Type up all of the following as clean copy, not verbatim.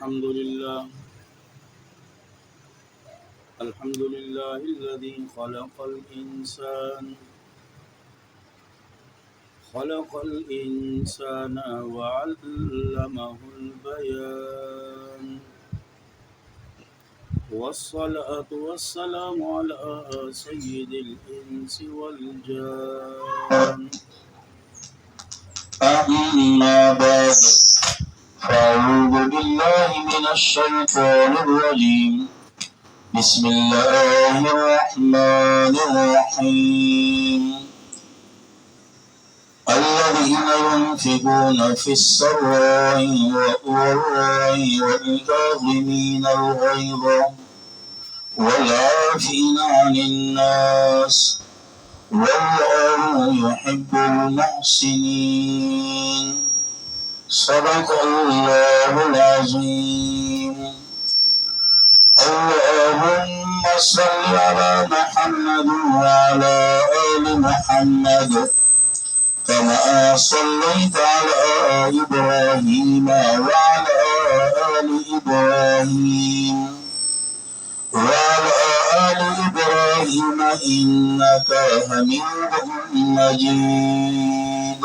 الحمد لله الذي خلق الإنسان وعلمه البيان والصلاة والسلام على سيد الإنس والجان أما بعد فأعوذ بالله من الشيطان الرجيم بسم الله الرحمن الرحيم الذين ينفقون في السراء والضراء والكاظمين الغيظ والعافين عن الناس والله يحب المحسنين صدق الله العظيم اللهم صل على محمد وعلى آل محمد كما صليت على إبراهيم وعلى آل إبراهيم إنك حميد مجيد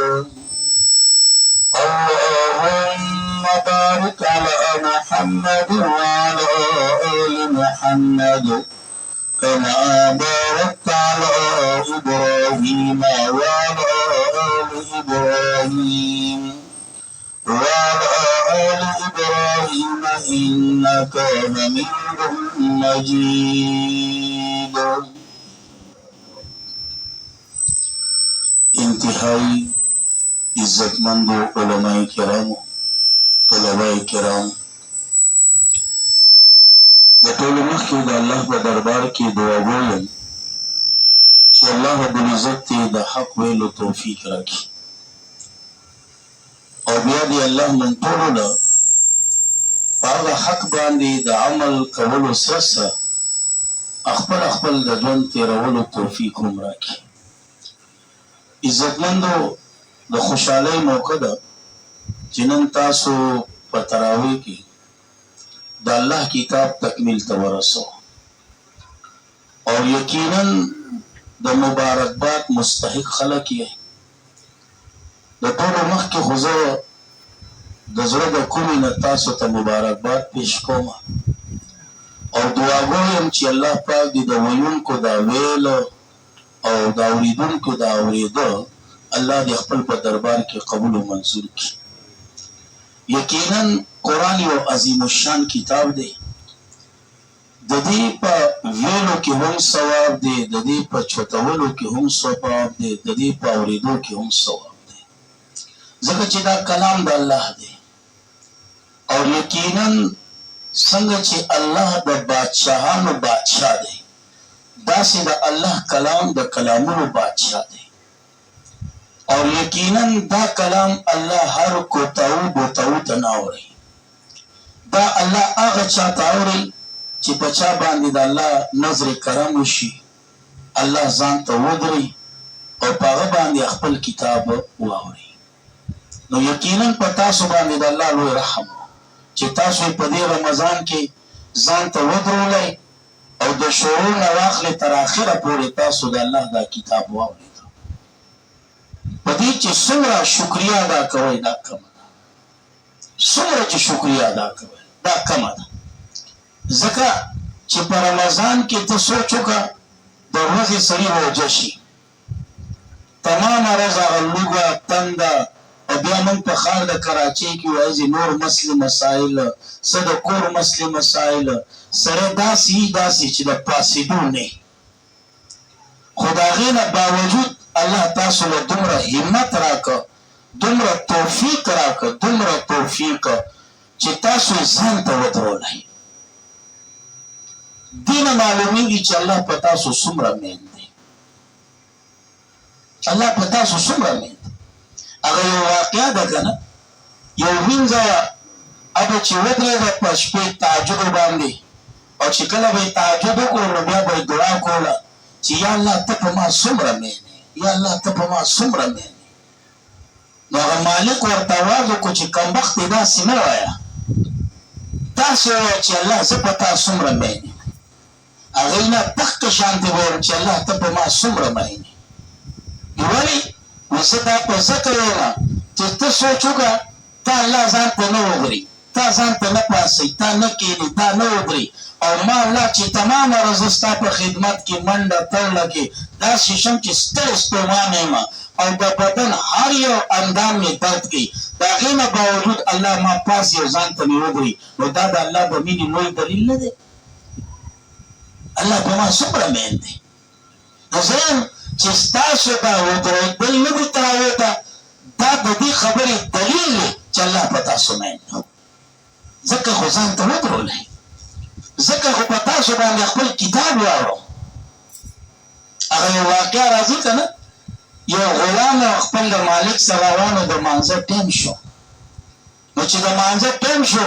اللهم بارك على محمد وعلى آل محمد كما باركت على إبراهيم وعلى آل إبراهيم إنك حميد مجيد. انتهائی عزتمند علماء کرام د ټولو مخکې د الله په دربار کې دعا ووایم چې الله رب العزت ته د حق ویلو توفیق راکړي او بیا دې الله موږ ټولو له په هغه حق باندې د عمل کولو سره خپل د ژوند تېرولو توفیق هم راکړي. عزتمندو د خوشحالۍ موقع ده چې نن تاسو په تراویح کې د الله کتاب تکمیل ته ورسو او یقینا د مبارکباد مستحق خلک یې د ټولو مخکې خو زه د زړه د کومې نه تاسو ته مبارکباد پیش کوم او دعا کوم چې الله پاک دې د ویونکو دا ویل او د اورېدونکو دا اورېده الله دې خپل په دربار کې قبول او منظور کړي. یقینا قرآن یو عظیم الشان کتاب دی، د دې په ویلو کې هم ثواب دی، د دې په چوتولو کې هم ثواب دی، د دې په اورېدو کې هم ثواب دی، ځکه چې دا کلام د الله دی او یقینا څنګه چې الله د بادشاهانو بادشاه دی داسې د الله کلام د کلامونو بادشاه دی او یقینا دا کلام الله هر کوتاو بوتاو ته نه اوري، دا الله هغه چاته اوري چې په چا باندې د الله نظر کرم وشي، الله ځان ته ودري او په هغه باندې خپل کتاب واوري. نو یقینا په تاسو باندې د الله لوی رحم چې تاسو په دې رمضان کې ځان ته ودرولئ او د شروع نه واخلې تر اخره پورې تاسو د الله دا کتاب واورئ. په دې چې څومره شکریا ادا کوئ دا کمه ده، څومره چې شکریا ادا کوئ دا کمه ده، ځکه چې په رمضان کې ته سوچ وکړه د ورځې سړي روژه شي تمامه ورځ هغه لوږه تنده او بیا موږ په ښار د کراچۍ کې وایي نور مسلې مسایل څه د کور مسلې مسایل سره داسې چې د پاسېدو نه، خو د هغې نه باوجود الله تاسو له دومره همت راکړه، دومره توفیق چې تاسو ځان ته ودرولئ. دې نه معلومیږي چې الله په تاسو څومره مین دی، الله په تاسو څومره مین دی. هغه یو واقعه ده که نه، یو وینځه هغه چې ودرېده په شپې تهجد باندې او چې کله به یې تهجد وکړو نو بیا به یې دعا کوله چې یا الله ته په ما څومره مین یا الله ته په ما څومره مین. نو هغه مالک ورته آواز وکړو چې کمبختې داسې مه وایه، داسې ووایه چې الله زه په تا څومره مین یم. هغوی نه پخته شانتې وویل چې الله ته په ما څومره مین یې. ولې؟ نو زه دا په ځکه وایم چې ته سوچ وکړه تا الله ځان ته نه وغوري، تا ځان ته نه پاڅوي، تا نه کښېني، تا نه ودري، او ما الله چې تمامه ورځ ستا په خدمت کې منډه توله کې داسې شم چې ستړی ستومان یم او د بدن هر یو اندام مې درد کوي، د هغې نه باوجود الله ما پاڅي او ځان ته مې ودري. نو دا د الله د مینې لوی دلیل نه دی؟ الله په ما څومره مین دی. نو زه یم چې ستاسو دا ودرېدل نه دي تراوې ته، دا د دې خبرې دلیل دی چې الله په تاسو مین دی. ځکه خو ځان ته ودرولئ، ځکه خو په تاسو باندې خپل کتاب واړو. هغه یو واقعه راځي که نه، یو غلام خپل د مالک سره روان و، د مانځه ټیم شو. نو چې د مانځه ټیم شو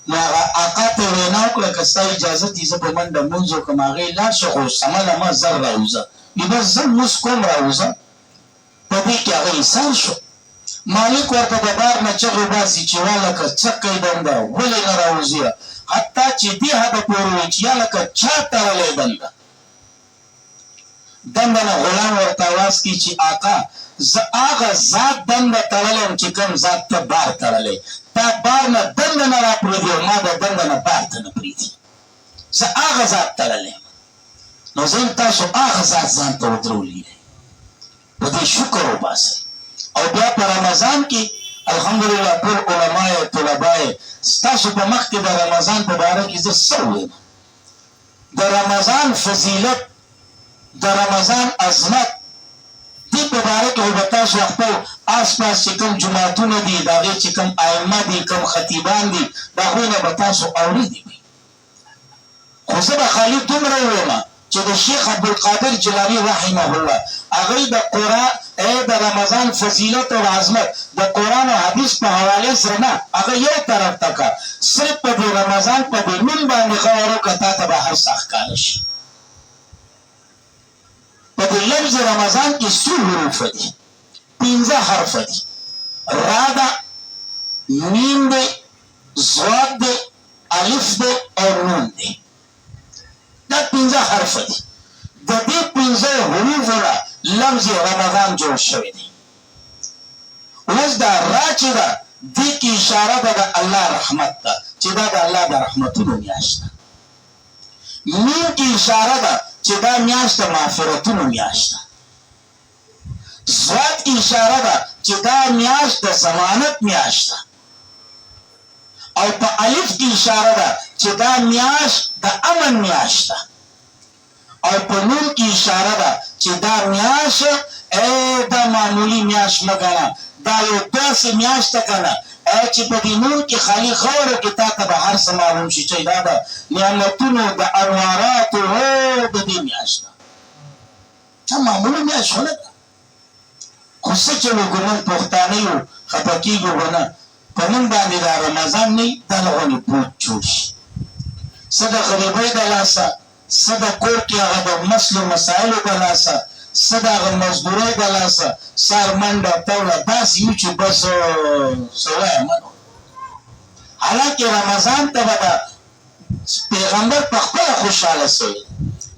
نو هغه اکا ته وینا وکړه که ستا اجازه دي زه په منډه لمونځ وکړم. هغې لاړ شه خو سمله مه زر راوځه. بس زه لمونځ کوم راوځه. په دې کې هغه ایسار شو. مالک ورته د بار نه چغې باسي چې والکه څه کوي بنده، ولې نه راوځي؟ حتی چې دې حده پورې وایي چې یا لکه چا تړلی دنده. دنده نه غلام ورته اواز کوي چې آقا زه هغه ذات دنده تړلی یم چې کوم ذات ته بار تړلی، تا بار نه دنده نه را پرېږدي او ما د دنده نه بار ته نه پرېږدي. زه هغه ذات تړلی یم. نو زه یم تاسو هغه ذات ځان ته ودرولی دی، په دې شکر وباسئ. او بیا په رمضان کې الحمدلله ټول علمای طلبای ستاسو په مخ کې د رمضان په باره کې زه څه ووایم؟ د رمضان فضیلت، د رمضان عظمت، دې په باره کې خو به تاسو خپل آس پاس چې کوم جوماتونه دي د هغې چې کوم ائمه دي، کوم خطیبان دي، د هغوی نه به تاسو اورېدي وي. خو زه به خالي دومره ووایم چې د شیخ عبدالقادر جیلاني رحمه الله هغوی د قرآن د رمضان فضیلت او عظمت د قرآن او حدیث په حوالې سره نه، هغه یو طرف ته که صرف په دې رمضان په دې نوم باندې غور وکړه تا ته به هر څه ښکاره شي. په دې لفظ رمضان کې څو حروف دي؟ 15 حرف دي. را ده، میم دی، ضاد دی، الف دی او نون دی. دا 15 حرف دي. د دې 15 حروفو نه لفظ رمضان جوړ شوی دی. اوس دا را چې ده دې کې اشاره ده د الله رحمت ته چې دا د الله د رحمتونو میاشت ده. میم کې اشاره ده چې دا میاشت د مغفرتونو میاشت ده. ضاد کې اشاره ده چې دا میاشت د ضمانت میاشت ده. او په الف کې اشاره ده چې دا میاشت د امن میاشت ده. او په نون کې اشاره ده چې دا میاشت دا معمولی میاشت مه ګڼه، دا یو داسې میاشت ده که نه چې په دې نون کې خالي خبره کې تا ته به هر څه معلوم شي چې دا د نعمتونو د انواراتو د دې میاشت ده. دا معمولی میاشت خو نه ده. خو څه چې وکړو موږ پښتانه یو خفه کېږو به نه، په موږ باندې دا رمضان نه وي دا لغونې پوت جوړ شي. څه د غریبۍ د لاسه، څه د کور کې هغه د مسلو مسایلو د لاسه، څه د هغه مزدورۍ د لاسه سر منډه توله داسې یو چې بس څه وایم. حالانکې رمضان ته به د پیغمبر په خپله خوشحاله شوی.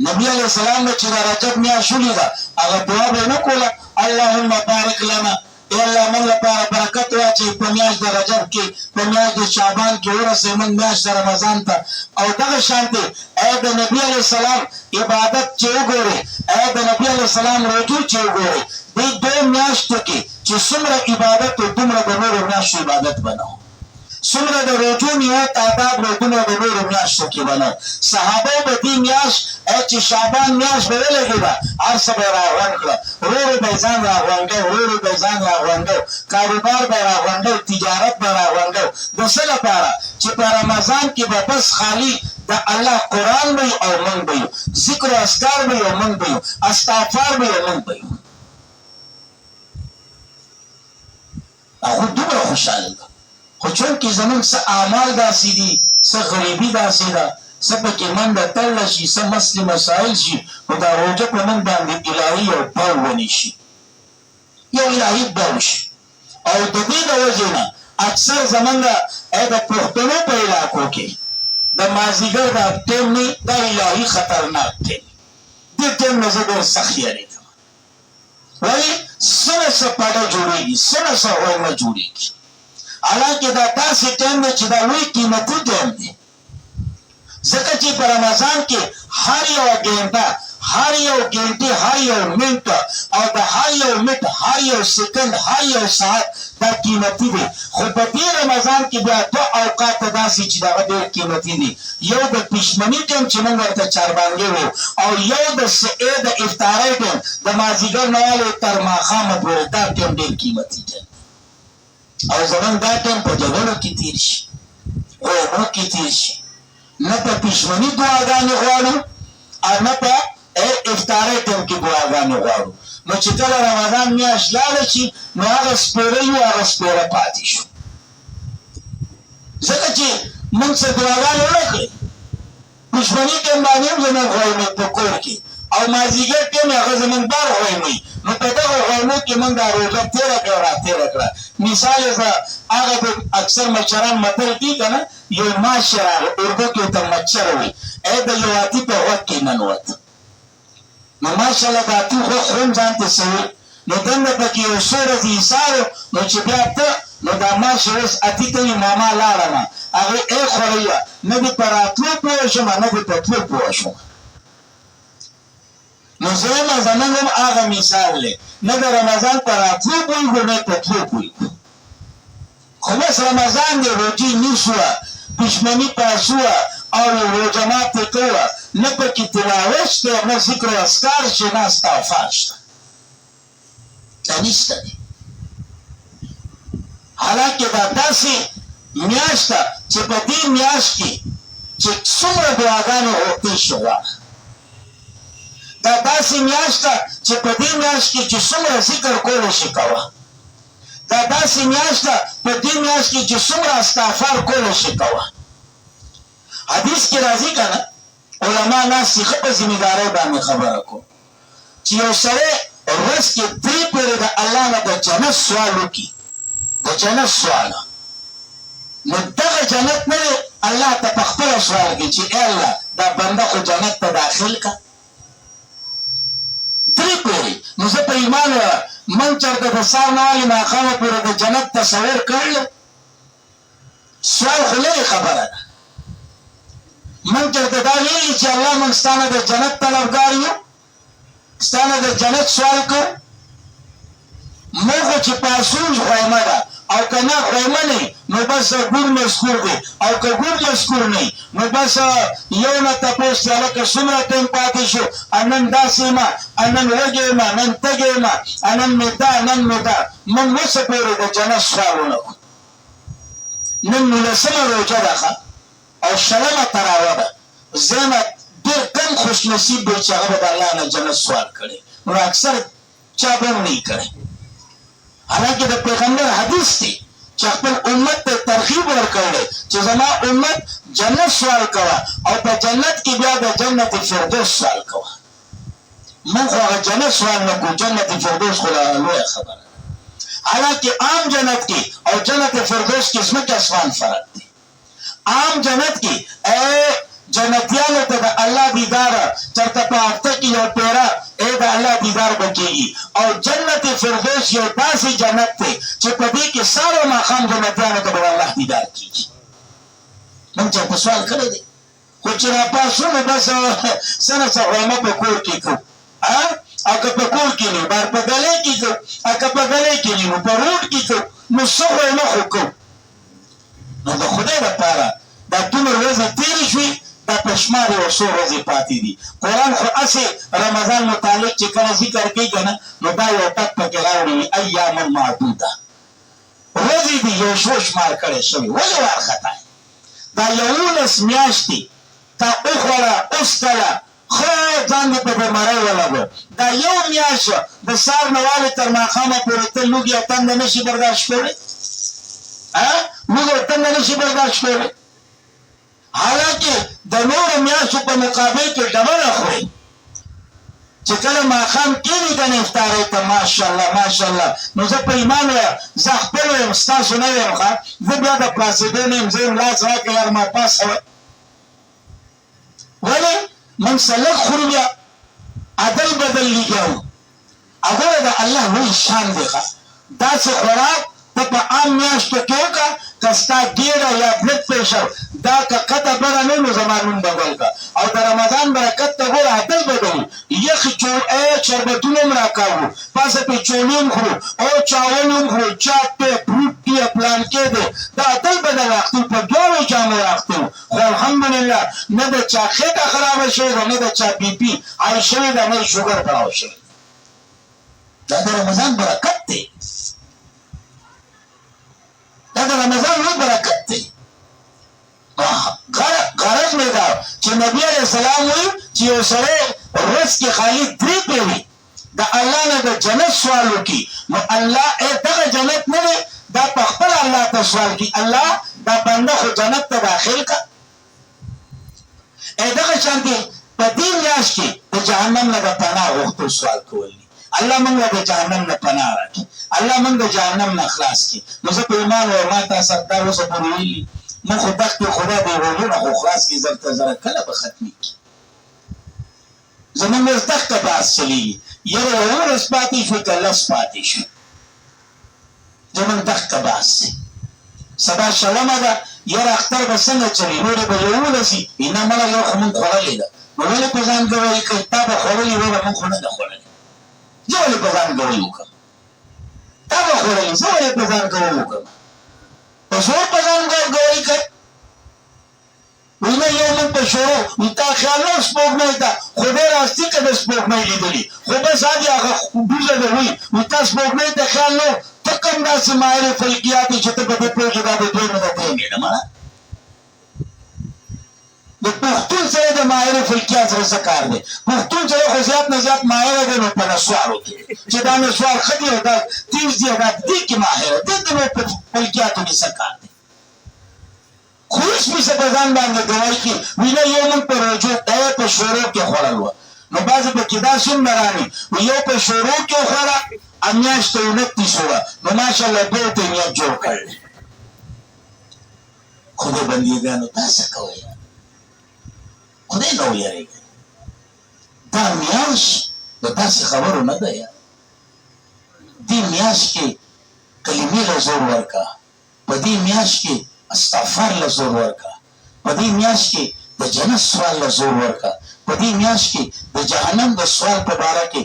نبي علیه السلام به چې د رجب میاشت ولیده هغه دعا به یې نه کوله اللهم بارک لنا، ای الله موږ لپاره برکت واچوي په میاشت د رجب کې، په میاشت د شعبان کې ورسوي موږ میاشت د رمضان ته. او دغه شانتې ای د نبي علیه السلام عبادت چې وګورئ، ای د نبي علیه السلام روژو چې وګورئ، دې دوه میاشتو کې چې څومره عبادت و دومره د نورو میاشتو عبادت به نه و. څومره د روژو نیت تعداد و دومره د نورو میاشتو کې به نه و. صحابه به دې میاشت چې شعبان میاشت به ولګېده هر څه به یې راغونډ کړه، ورو ورو به یې ځان راغونډو، ورو ورو به یې ځان راغونډو، کاروبار به یې راغونډو، تجارت به یې راغونډو. د څه لپاره؟ چې په رمضان کې به بس خالي د الله قرآن به یو او موږ به یو، ذکر و اذکار به یو موږ به یو، استغفار به یو موږ به یو. هغوی دومره خوشحاله ده. خو چونکې زموږ څه اعمال داسې دي، څه غریبي داسې ده، څه پکې منډه تړله شي، څه مسلې مسایل شي، نو دا روژه په موږ باندې الهي یو بو ونیسي، یو الهي بو شي. او د دې د وجې نه اکثر زمونږ د پښتنو په علاقو کې د مازدیګر دا ټیم نه دا الهي خطرناک ټیم دې ټیم نه زه ډېر سخت یارېږم ولې سره سپاړه جوړېږي سره سوایمه جوړېږي حالانکه دا داسې ټیم دی چې دا لوی قیمتي ټیم دی ځکه چې په رمضان کې هر یو ګنټه هر یو ګنټه هر یو منټ او د هر یو منټ هر یو سکند هر یو ساعت دا قیمتي دی خو په دې رمضان کې بیا دوه اوقات داسې چې دا ډېر قیمتي دي یو د پښمني ټیم چې موږ ورته چاربانګې وو او یو د سعید د افطارۍ ټیم د مازدیګر نه والو تر ماښامه پورې دا ټیم ډېر قیمتي ټیم او زمونږ دا ټیم په جګړو کې تېر شي غوبو کې تېر شي نه په پښمني دعاګانې غواړو او نه په افطارۍ ټیم کې دعاګانې غواړو نو چې کله رمضان میاشت لاړه شي نو هغه سپېره یو هغه سپېره پاتې شو ځکه چې موږ څه دعاګانې ونه کړې پښمني ټیم باندې هم زموږ غویمې په کور کې او مازدیګر ټیم هغه زموږ بار غویمې نو په دغه غویمو کې موږ دا روژه تېره کړه را تېره کړه مثال یې زه هغه د اکثر مشران متل دي که نه یو ماشه راغی اردو کې ورته مچر وي د یو هاتي په غوږ کې ننوت نو ماشاءالله د هاتي غوږ خورم ځان ته سوي نو دنده پکې یو څو ورځې ایسار نو چې بیا ته نو دا ماشه اوس هاتي ته وي ماما لاړمه هغې خوړی نه دې په راتلو پوه شم نه دې په تلو پوه شم نو زما زمونږ هم هغه مثال دی نه د رمضان په راتلو پوهېږو نه په تلو پوهېږو خو بس رمضان دی روجې نیسوه دشمنی پاسوه او روژه ماتې کوه نه پکې تلاوت شته نه ذکر و اذکار شته نه استغفار شته دا نشته دی حالانکه دا داسې میاشت ده چې په دې میاشت کې چې څومره دعاګانې غوښتل شي غواړه دا داسې میاشت ده چې په دې میاشت کې چې څومره ذکر کولی شي کوه دا داسې میاشت ده په دې میاشت کې چې څومره استغفار کولی شي کوه حدیث کې راځي که نه علما ناست دي ښه په ذمهدارۍ باندې خبره کوم چې یو سړی ورځ کې 3 پېرې د الله نه د جنت سوال وکړي د جنت سوال نو دغه جنت نه دی الله ته په خپله سوال کوي چې ای الله دا بنده خو جنت ته داخل که 3 پېرې نو زه په ایمان وایم من چېرته د سهار نه والې ماښامه پورې د جنت تصور کړی سوال خو لرې خبره ده من چېرته دا ویلي چې الله موږ ستا نه د جنت طلبګار یو ستا نه د جنت سوال کوو موږ خو چې پاسون خویمه ده او که نه خویمه نه نو بس ګور مذکور دی او که ګور مذکور نه نو بس یو نه تپوس دی هلکه څومره ټایم پاتې شو نن داسې یم نن وږی یم نن تږی یم نن مې دا نن مې دا موږ اوسه پورې د جنت سوال ونه کړو نن 19مه روژه ده ښه او 20مه تراوه ده زما ډېر کم خوش نصیب دی چې هغه به د الله نه جنت سوال کړی نو اکثر چا به هم نه کړی حالانکه د پیغمبر حدیث دی چې خپل امت ته ترغیب ورکړی چې زما امت جنت سوال کوه او په جنت کې بیا د جنت فردوس سوال کوه موږ خو هغه جنت سوال نه کوو جنت فردوس خو لویه خبره ده حالانکه عام جنت کې او جنت فردوس کې ځمکې اسمان فرق دی عام جنت کې جنتیانو ته د الله دیدار چېرته په هفته کې یو پیره د الله دیدار به کېږي او جنت فردوس یو داسې جنت دی چې په دې کې سهار او ماښام جنتیانو ته به د الله دیدار کېږي موږ چېرته سوال کړی دی خو چې راپاسو نو بس څه نه څه غویمه په کور کې کوو او که په کور کې نه بار په ګلۍ کې کوو او که په ګلۍ کې نه نو په روډ کې کوو نو څه غویمه خو کوو نو د خدای لپاره دا دومره ورځې تېرې شوې دا په شمار یو څو ورځې پاتې دي قرآن خو هسې رمضان متعلق چې کله ذکر کوي که نه نو دا یو ټک پکې راوړي ایام معدوده ورځې دي یو څو شمار کړی شوي ولې وارخطا دا 11 میاشتې تا وخوړه وڅکله ښه ځان دې په بیمارۍ ولګو دا یو میاشت د سهار نه والې تر ماښامه پورې ته لوږې او تنده نه شي برداشت کولی لوږ او تنده نه شي برداشت کولی حالانکه د نورو میاشتو په مقابل کې ډبله خوري چې کله ماښام کېږي که نه افطارۍ ته ماشاءالله ماشاءالله نو زه په ایمان وایم زه خپل وایم ستاسو نه وایم ښه زه بیا د پاسېدو نه یم زه یم لاس راکړه یار ما پاسوئ ولی من سلک خورو بیا عدل بدل لګیاو اگر دا الله وی شان دی دا څه خوراک ته په عام میاشتو کې وکړه که ستا ګیډه یا بلډ پریشر دا که قطه بره نه نو زما نوم بدل کړه او د رمضان برکت ته ګوره عدل بدل یخې شربتونه هم راکاږو پاسه پې چونې هم خورو او چاول هم خورو چاپ دی فروټ دی پلانکې دی دا عدل بدل راختو په دواړو جامو راختو خو الحمدلله نه د چا خېټه خرابه شوې ده نه د چا بي پي هاي شوې ده نه شوګر خراب شوی دا د رمضان برکت دی دا د رمضان لوی برکت دی غرض مې دا چې نبی علیه السلام وایي چې یو سړی ورځ کې خالي 3 پیوي د الله نه د جنت سوال وکړي نو الله دغه جنت نه دی دا په خپل الله ته سوال کړي الله دا بنده خو جنت ته داخل کا دغه شانتي په دې میاشت کې د جهنم نه د پناه غوښتو سوال کول الله موږ د جهنم نه پناه راکړي الله موږ د جهنم نه خلاص کړي نو زه په ایمان او ما تاسو دا اوس په ویلي من خو دغه خدا به ورونه خو خلاص کی زرته زره کله به ختمي زمون مستحق باس چلی یره ورس پاتې شو کله سپاتې شو زمون دغه باس سبا شلمه دا یره اختر به څنګه چلی نور به یو لسی ان مله یو خمن خورلې ده نو ولې په ځان کوي کتاب خورلې و به مونږ نه خورلې زه ولې په ځان کوي وکم تا به خورلې زه ولې په ځان کوي وکم په څو په ځان کوي کړ وینه یو من په شروع تا خیال نو سپوږمۍ ته خو ډېر راستي که د سپوږمۍ لیدلي خو بس هغې هغه ډوزه ده وي تا سپوږمۍ ته خیال نو ته کوم داسې ماهر فلکیات یې چې ته په دې پوهېږې دا د دوی نه ده درېمې ده مړه د پښتون سره د ماهر فلکیات سره څه کار دی پښتون سره خو زیات نه زیات ماهر دی نو په نسوارو کې چې دا نسوار ښه دی او دا تیز دی او دا دې کې ماهر دی د نو په فلکیاتو کې څه کار دی خوش می سے بزان باندې گواہی کی ویله یو من په روجو دا په شروع کې خوړل و نو بعض په کدا سم مرانی یو په شروع کې خوړه امیاشت 29 نو ماشاءالله به ته نیت جوړ کړل خدای بندګانو تاسو کوي خدای نو یریږي دا میاش د تاسو خبرو نه ده یا دې میاش کې کلمې له زور ورکا په دې میاش کې استغفار له زور ورکا په دې میاشت کې د جنت سوال له زور ورکا په دې میاشت کې د جهنم د سوال په باره کې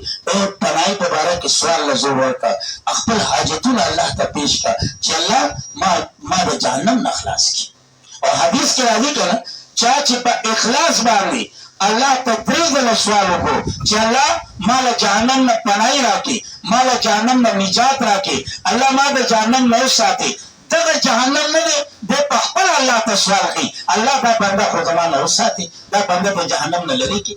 پناه په باره کې سوال له زور ورکا خپل حاجتونه الله ته پیش کا چې الله ما د جهنم نه خلاص کړي او حدیث کې راځي کنه چې په اخلاص باندې الله ته درې سوال وکړو چې الله مال جهنم نه پناه راکړي مال جهنم نه نجات راکړي الله ما د جهنم نه ساتي دغه جهنم نه دی د خپل الله ته سوال کوي الله دا بنده خو زمانه وساتي دا بنده په جهنم نه لري کی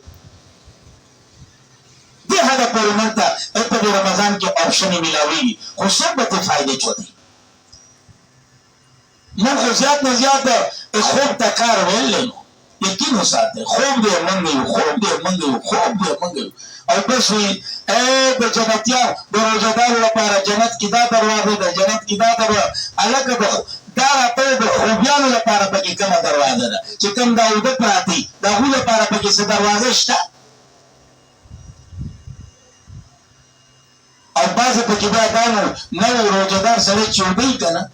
دې هغه پرمنتا په رمضان کې آپشن ملاوي خو ثبت فائدې چوتي من خو زیات نه زیات خوب ته کار ویل نو یقین وساته خوب دې منګو او بس وی د جنتیا د روزدار لپاره جنت کې دا دروازه ده جنت کې دا دروازه الګ دا راته د خوبیانو لپاره پکې کومه دروازه ده چې کوم دا ود پراتی دا هو لپاره پکې څه دروازه شته او بعض پکې دا دانو نو روزدار سره چوبې کنه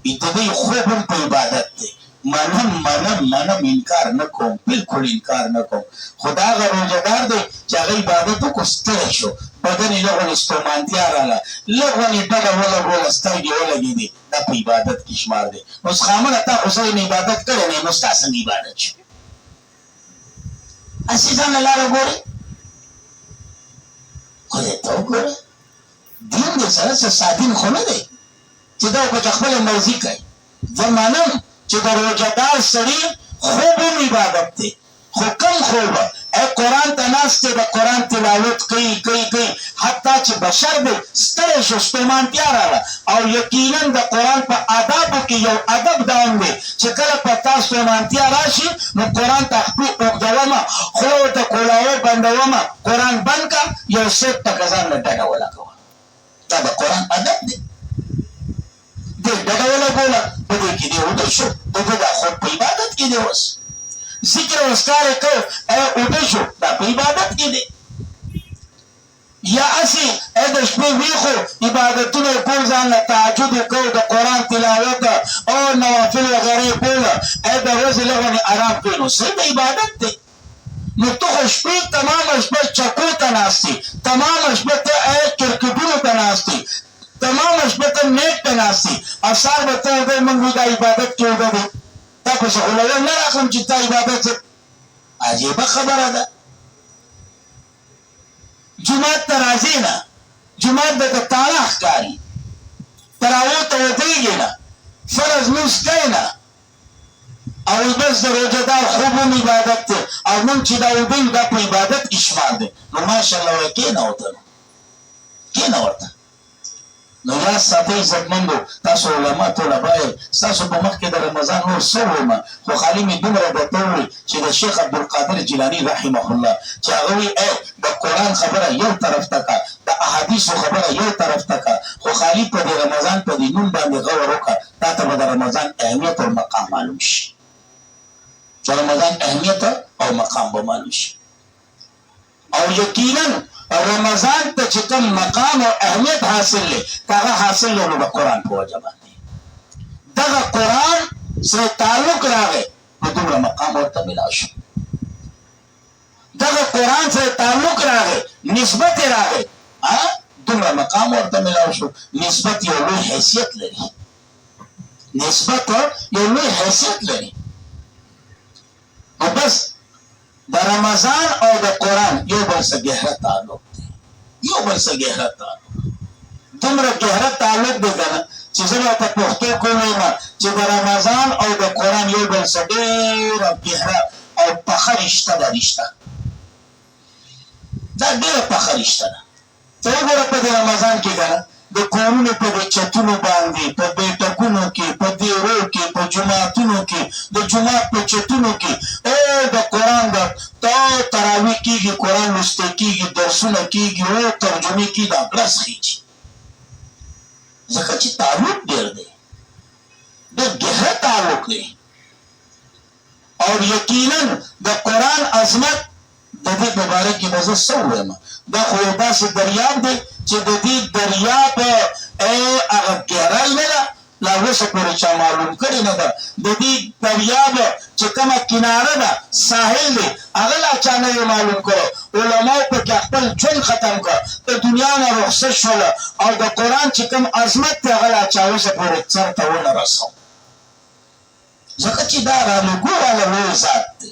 ایته خوب هم په عبادت ده منم انکار نکوم بالکل انکار نکوم خدا غ روزدار دی چې هغه عبادت کو ستړی شو بدن یې له استومانتیا رااله لغونی ډګه ولا سترګې ولګې دي دا په عبادت کې شمار دی نو خامنه تا اوسه نه عبادت کړې نه مستاسن عبادت شي اسی ځان لاره ګوري خدای ته وګوره دین دې سره سادین خو نه دی چې دا په خپل مرزي کوي زمانم چې د روزدار سړي خوب عبادت دی خو کم خوب قرآن ته ناست د قرآن تلاوت کوي حتی چې بشر دی ستړی شو ستومانتیا راغله او یقینا د قرآن په آدابو کې یو ادب داون دی چې کله په تا ستومانتیا راشي نو قرآن ته خپل اوږدومه خوله ورته کولاوه بندومه قرآن بند کا یو سیب ته ځان نه ډډه ولګوه دا د قرآن ادب دی دې ډډه ولګوله په دې کې دی وده شو د خوب په عبادت کې دی اوس ذکر او اذکار کو او شو دا په عبادت کې دی یا اسی د شپې ویخو عبادتونه کول ځان له تهجد کو د قران تلاوت او نوافل وغیرہ کول د ورځې لغونې آرام کولو صرف عبادت دی نو ته شپې تمام شپه چکو ته ناستې تمام شپه ته کرکټونو ته ناستې تمام شپه ته نیټ ته ناستې افسار به ته د منګو د عبادت کې وګړي تا په څه ولر نه راخلم چې تا عبادت عجیبه خبره ده جماعت ته راځي نه جماعت د تعالی ښکاري تراویح ته ودرېږي نه فرض لمونځ کوي نه او بس د روژهدار خوب هم عبادت دی او نن چې دا وبین دا په عبادت کې شمار دی نو ماشاءالله وایي کښېنه ورته کښېنه ورته نو یا ساتئ عزتمندو تاسو علما طلبا یې ستاسو په مخ کې د رمضان نور څه ووایم خو خالي مې دومره درته ووایي چې د شیخ عبدالقادر جیلاني رحمه الله چې هغه وایي د قرآن خبره یو طرف ته کا د احادیثو خبره یو طرف ته کا خو خالي په دې رمضان په دې نوم باندې غور وکړه تا ته به د رمضان اهمیت او مقام معلوم شي چې رمضان اهمیت او مقام به معلوم شي او یقینا رمضان ته چې کوم مقام او اهمیت حاصل لې هغه حاصل له قرآن په وجه باندې دغه قرآن سره تعلق راغی نو دومره مقام ورته ملاو شو دغه قرآن سره تعلق راغی نسبت راغی دومره مقام ورته ملاو شو نسبت یو لوی حیثیت لري نسبت یو لوی حیثیت لري او بس د رمضان او د قرآن یو بل سره گهره تعلق دی یو بل سره گهره تعلق دومره گهره تعلق دی کنه چې زه به په پښتو کې وایم چې د رمضان او د قرآن یو بل سره ډېره گهره او پخه رشته ده رشته دا ډېره پخه رشته ده ته وګوره په دې رمضان کې کنه د کورونو په چتونو باندې په بیټکونو کې په دیرو کې په جماعتونو کې د جماعت په چتونو کې د قرآن د تراویح کېږي قرآن لوستی کېږي درسونه کېږي او ترجمې کېږي دا ګړس خېږي ځکه چې تعلق ډېر دی ډېر ګهره تعلق دی او یقینا د قرآن عظمت د دې په باره کې به زه څه ووایم دا خو یو داسې دریاب دی چې د دې دریاب هغه ګهرای نه ده لا اوسه پورې چا معلوم کړې نه ده د دې دریاب چې کومه کناره ده ساحل دی هغه لا چا نه معلوم کړی علماو پکې خپل ژوند ختم کړ د دنیا نه رخصت شول او د قرآن چې کوم عظمت دی هغه لا چا اوسه پورې سر ته ونه رسو ځکه چې دا رالېږو والا لوی ذات دی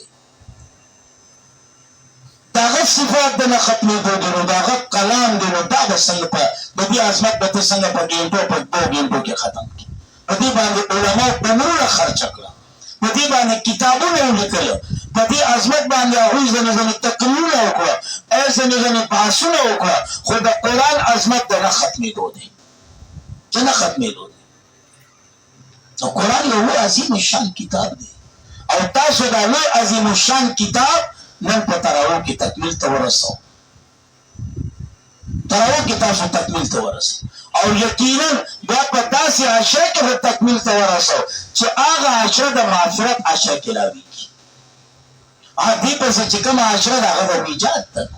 داغه صفات د نه ختمېدو دي نو داغه کلام دی نو دا به څنګه په د دې عظمت به ته څنګه په ګینټو په 2 ګینټو کې ختم کړي په دې باندې علماء عمرونه خرچ کړه په دې باندې کتابونه ولیکل په دې عظمت باندې هغوی ځنې تقریرونه وکړه ځنې بحثونه وکړه خو د قرآن عظمت د نه ختمېدو دی چې نه ختمېدو دی نو قرآن یو لوی عظیم الشان کتاب دی او تاسو دا لوی عظیم الشان کتاب نن په تراویح کې تکمیل ته ورسو تراویح کې تاسو تکمیل ته ورسو او یقینا بیا په داسې عشره کې به تکمیل ته ورسو چې هغه عشره د معافرت عشره کې راویږي دې پسې چې کومه عشره ده هغه د نجات ده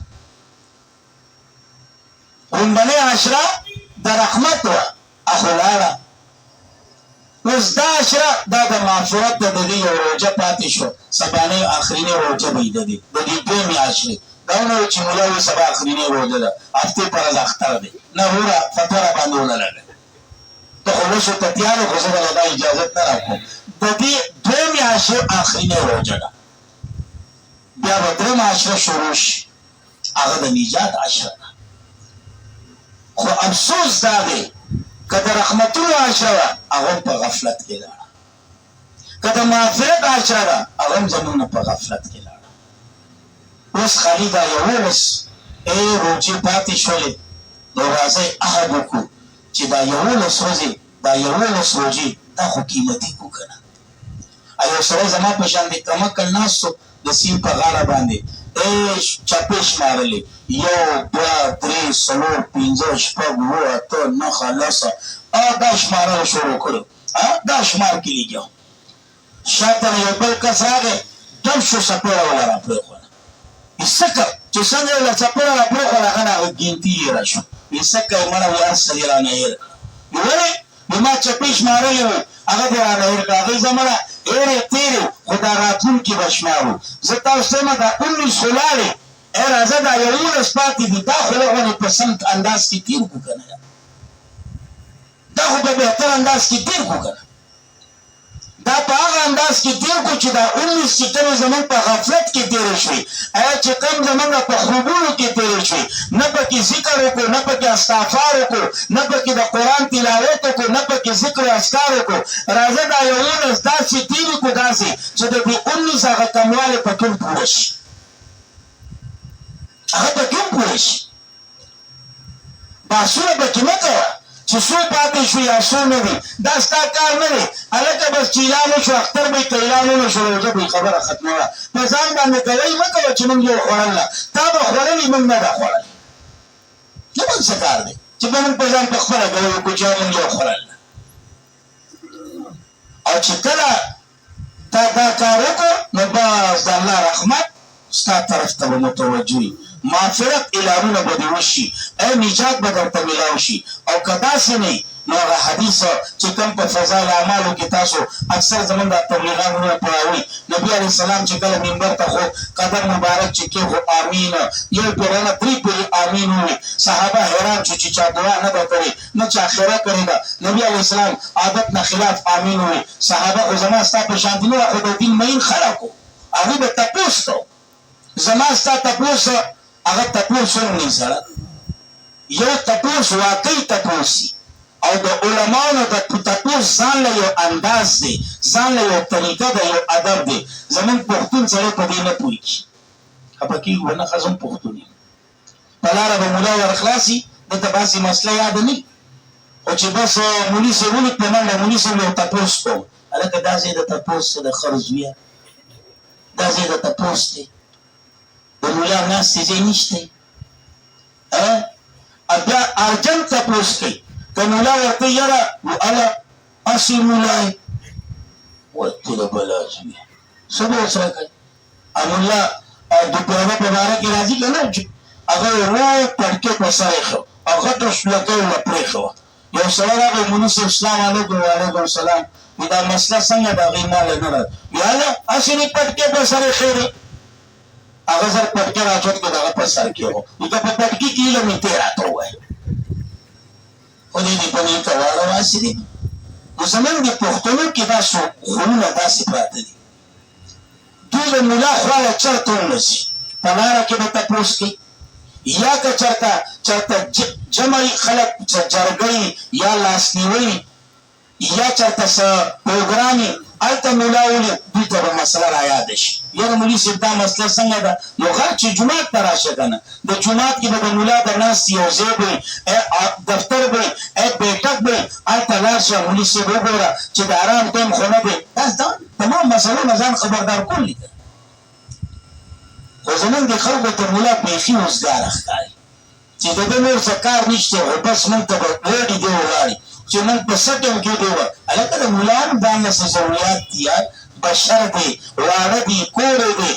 لومبنۍ عشره د رحمت وه اخو لاړه اوس دا عشره دا د معافرت د دې یو روژه پاتې شو سبانۍ آخرینۍ روژه به یې د دې دویمې عشرې دا نه وایي چې مولا وایي سبا آخرینۍ روژه ده هفتې پر ورځ اختر دی نه وروره فتوا راباندې ونه لګوي ته خو اوس ورته تیار یې خو زه به دا اجازت نه راکوم د دې دویمې عشرې آخرینۍ روژه ده بیا به درېیمه عشره شروع شي هغه د نجات عشره ده خو افسوس دا دی که د رحمتونو عشره وه هغه هم په غفلت کې لاړه که د معافرت عشره ده هغه هم زموږ نه په غفلت کې لاړه اوس خالي دا 11 روژې پاتې شولې نو راځئ عهد وکړو چې دا 11 ورځې دا 11 روژې دا خو قیمتي کړو که نه یو سړی زما په شان د کمکل ناست د سیند په غاړه باندې چپې شمارلې 1 2 3 4 5 6 7 8 9 10 دا شمارل شروع کړو دا شمار کې لګیو شاته یو بل کس راغی ټپ شو څپېړه وله را پرېښوله څکه چې څنګه یې له څپېړه را پرېښوله هغه نه هغه ګینتي یې را شو څکه یې مړه وي هر څه دې رانه هېر کړه ولې ما چپې شمارلې وې هغه دې رانه هېر کړه هغوی زه مړه هېرې تېرې خو دا راتلونکي به شمارو زه تاسو ته وایم دا 19 ولاړې ای راځه دا 11 پاتې دي دا خو لغونې په سمت انداز کې تېر کړو که نه دا خو په بهتر انداز کې تېر کړو که نه دا په هغه انداز کې تېر کړو چې دا 19 چې کومې زموږ په غفلت کې تېرې شوې ایا چې کوم زموږ په خوبونو کې تېرې شوې نه پکې ذکر وکړو نه پکې استغفار وکړو نه پکې د قرآن تلاوت وکړو نه پکې ذکر او اذکار وکړو راځه دا 11 داسې تېرې کړو داسې چې د دې 19 هغه کموالی پکې هم پوره شي هغه پکې هم پوره شي بحثونه پکې مه کوه چې څو پاتې شو یا څو نه دي دا ستا کار نه دی هلکه بس چې اعلان وشو اختر به یې که اعلان ونه شو روژه به یې خبره ختمه وه په ځان باندې کوئ مه کوه چې موږ یو خوړله تا به خوړلي موږ نه ده خوړلې زموږ څه کار دی چې به موږ په ځان په خپله کوو وکړو چې موږ یو خوړله او چې کله تا دا کار وکړو نو بس د الله رحمت ستا طرف ته به متوجه وي مغفرت اعلانونه به دې وشي ای نجات به درته میلاو شي او که داسې نه نو هغه حدیث چې کوم په فضایل اعمالو کې تاسو اکثر زموږ د تبلیغان وروڼه پوهوئ نبي علیه السلام چې کله منبر ته خو قدم مبارک چې کېښو امین یو پېره نه 3 پېرې امین وویل صحابه حیران شو چې چا دعا نه ده کړې نه چا خیره کړې ده نبي علیه السلام عادت نه خلاف امین وویل صحابه خو زما ستا په شانتي نه وه خو د دین مین خلک وو هغوی به تپوس کوو زما ستا تپوس هغه تپوس ورنی سره یو تپوس واقعي تپوس او د علماو د تپوس ځان له یو انداز دی ځان له یو طریقه ده یو ادب دی زموږ پښتون سړی په دې نه پوهېږي خفه کېږو به نه ښه زموږ پښتون یم په لاره به ملا ورخلاصي دلته باسې مسله یاده نه خو چې بس مولي صاحب ولید په منډه مولي صاحب یو تپوس کوو هلکه دا ځای د تپوس د ښه زویه دا ځای د تپوس دی د مولا ناستې ځای نشته بیا ارجن تپوس کوي که مولا ورته یاره نو اله هسې مولا یې ته د بلا زویه څه به ورسره کوي مولا دوپیانه په باره کې راځي که نه هغه یې رو پړکې په سر ایښو او غټه شلکۍ ورله پرېښوه یو سړی راغی مولي صاحب سلام علیکم وعلیکم السلام دا مسله څنګه د هغې ماله نه راځي یاله هسې دې پټکې په سر ایښی دی هغه سر پټکې راچوت کړه د هغه په سر کې وو که په پټکي کې علم یې ته راته ووایه خو دې دې په نیکه واړه واسې دي نو زموږ د پښتنو کې دا خونونه داسې پراته دي دوی د ملا خواله چرته ونسي په لاره کې به تپوس کوي یا که چرته جمع خلک جرګۍ یا لاسنیوي یا چرته څه پروګرام وي هلته ملا ولي دوی ته به مسله را یاده شي یاره مولي صاحب دا مسله څنګه ده نو غر چې جومات ته راشه که نه د جومات کې به د ملا د ناستې یو ځای به دفتر به بیټک به هلته لاړ شه مولي صاحب وګوره چې د ارام ټایم خو نه دی دا تمام مسلو نه ځان خبردار کول دي خو زموږ د خلکو ته ملا بیخي اوزګاره ښکاري چې د ده نور څه کار نشته خو بس موږ ته به وړي دی ولاړي چې موږ په څه ټایم کې دی وه هلکه د ملاانو دا نه څه ضروريات دي یار بشر دی واړه دی کور دی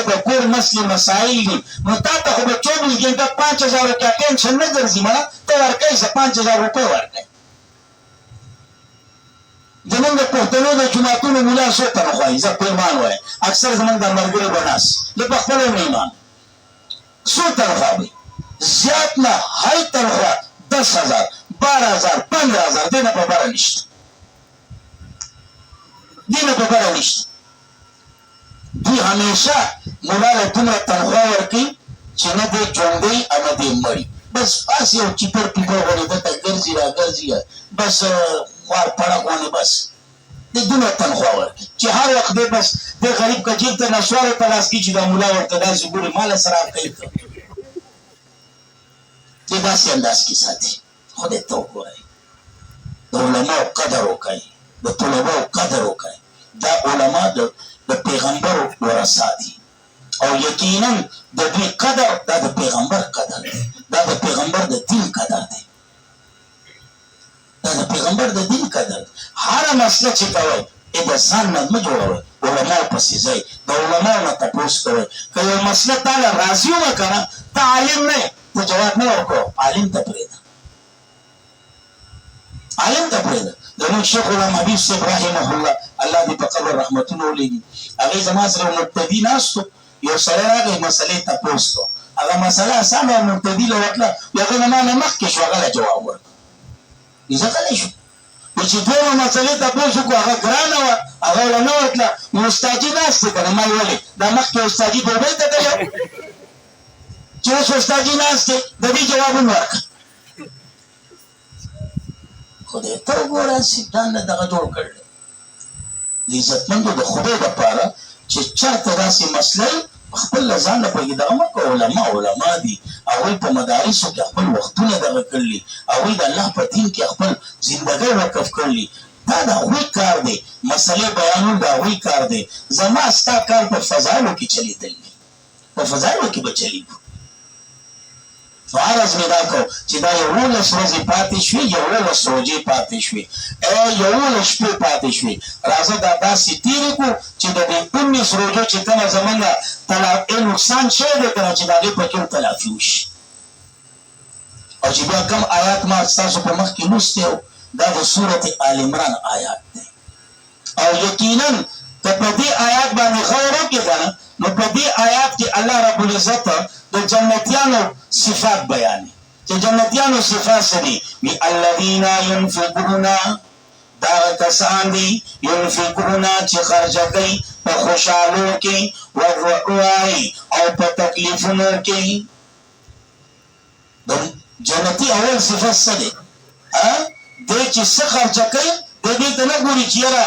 د کور مسلې مسایل دي نو تا ته خو به 24 ګنټه 5000 روپیا ټینشن نه ګرځي مړه ته ورکوې څه 5000 روپۍ ورکوې زموږ د پښتنو د جوماتونو ملا څو تنخوا وي زه پیمان وایم اکثر زموږ د ملګري به ناست زه په خپله هم ایمان څو تنخوا وي زیات نه های تنخوا 10,000 12,000 15,000 دې نه په بره نشته دې نه په بره نشته دوی همیشه ملا له دومره تنخوا ورکوي چې نه دی ژوندی او نه دی مړي بس پاس یو چیپر پیپر غوندې دلته ګرځي را ګرځي بس خوار پړک غوندې بس دې دومره تنخوا ورکوي چې هر وخت دی بس دې غریب که جیب ته نسوارو ته لاس کړي چې دا ملا ورته داسې ګوري ماله سراب کوي دې داسې انداز کې ساتي خدای ته وګورئ د علماو قدر وکړئ د طلباو قدر وکړئ دا علما د پیغمبرو ورثه دي او یقینا د دوی قدر دا د پیغمبر قدر دی دا د پیغمبر د دین قدر دی دا د پیغمبر د دین قدر دی هره مسله چې کوئ د ځان نه مه جوړوئ علماو پسې ځئ د علماو نه تپوس کوئ که یو مسله تا له راضي ومه که نه ته عالم نه یې ته جواب نه ورکوه عالم ته پرېږده عالم ته پرېږده زموږ شیخ غلام حبیب صاحب رحمه الله الله دې په قبر رحمتونه ولېږي هغې زما سره مبتدي ناست و یو سړی راغی مسلې تپوس کو هغه مسله اسانه او مبتدي له وتله هغه نه ما نه مخکې شو هغه له جواب ورکړ زه غلی شو چې دویمه مسلې تپوس وکړو هغه ګرانه وه هغه له نه ورتله نو استادي ناست دی که نه ما یې ولې دا مخکې استادي ډوډۍ ته تللی چې اوس استادي ناست دی د دې جوابونه ورکړه خدای ته وګوره ځان نه دغه جوړ کړی د عزتمندو د خدای دپاره چې چېرته داسې مسله خپل له ځان نه پرېږدي دغه مه کوه علما دي هغوی په مدارسو کې خپل وختونه دغه کړلي هغوی د الله په دین کې خپل زندګۍ وقف کړلي دا د هغوی کار دی مسلې بیانول د هغوی کار دی زما ستا کار په فضایلو کې چلېدل دی په فضایلو کې به چلېږو نو عرض مې دا کو چې دا 11 ورځې پاتې شوې 11 روژې پاتې شوې 11 شپې پاتې شوې راځه دا داسې تېرې کړو چې د دې 19 روژو چې کومه زمونږ نقصان شوی دی که نه چې د هغې په کې تلافي وشي او چې بیا کوم آیات ما ستاسو په مخ کې لوستی و دا د صورت آل عمران آیات دی او یقینا که په دې آیات باندې غور وکړې که نه نو په دې آیات کې الله رب العزت د جنتیانو صفات بیانې چې جنتیانو صفات څه دي وي الذین ينفقون دا کسان دي ينفقون چې خرچه کوي په خوشحالو کې والرعواء او په تکلیفونو کې د جنتي اول صفت څه دی دی چې څه خرچه کوي د دې ته نه ګوري چې یاره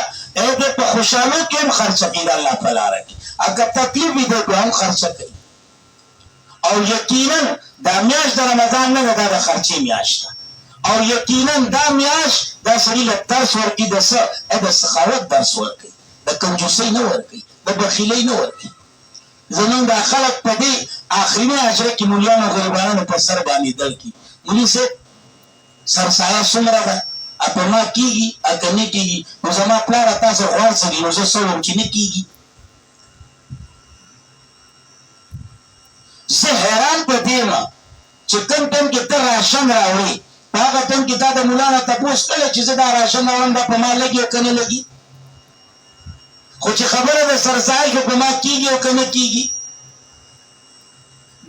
د په خوشحالو کې هم خرچه کوي د الله په لاره کې اگر تکلیف وي دی بیا هم خرچه کوي او یقینا دا میاشت د رمضان نه ده دا د خرچې میاشت ده او یقینا دا میاشت دا سړي له درس ورکوي د څه د سخاوت درس ورکوي د کنجوسۍ نه ورکوي د بخیلۍ نه ورکوي زمونږ دا خلک په دې آخریني اجره کې مولیانو غریبانو په سر باندې دل کړي مولي صاحب سرسایه څومره ده په ما کېږي که نه کېږي نو زما پلاره تاسو غوړ څه دي نو زه څه وم چې نه کېږي زه حیران په دې یم چې کوم ټایم کې ته راشن راوړې په هغه ټایم کې تا د ملا نه تپوس کړی چې زه دا راشن راوړم دا په ما لګي او که نه لګي خو چې خبره د سرسایه کې په ما کېږي او که نه کېږي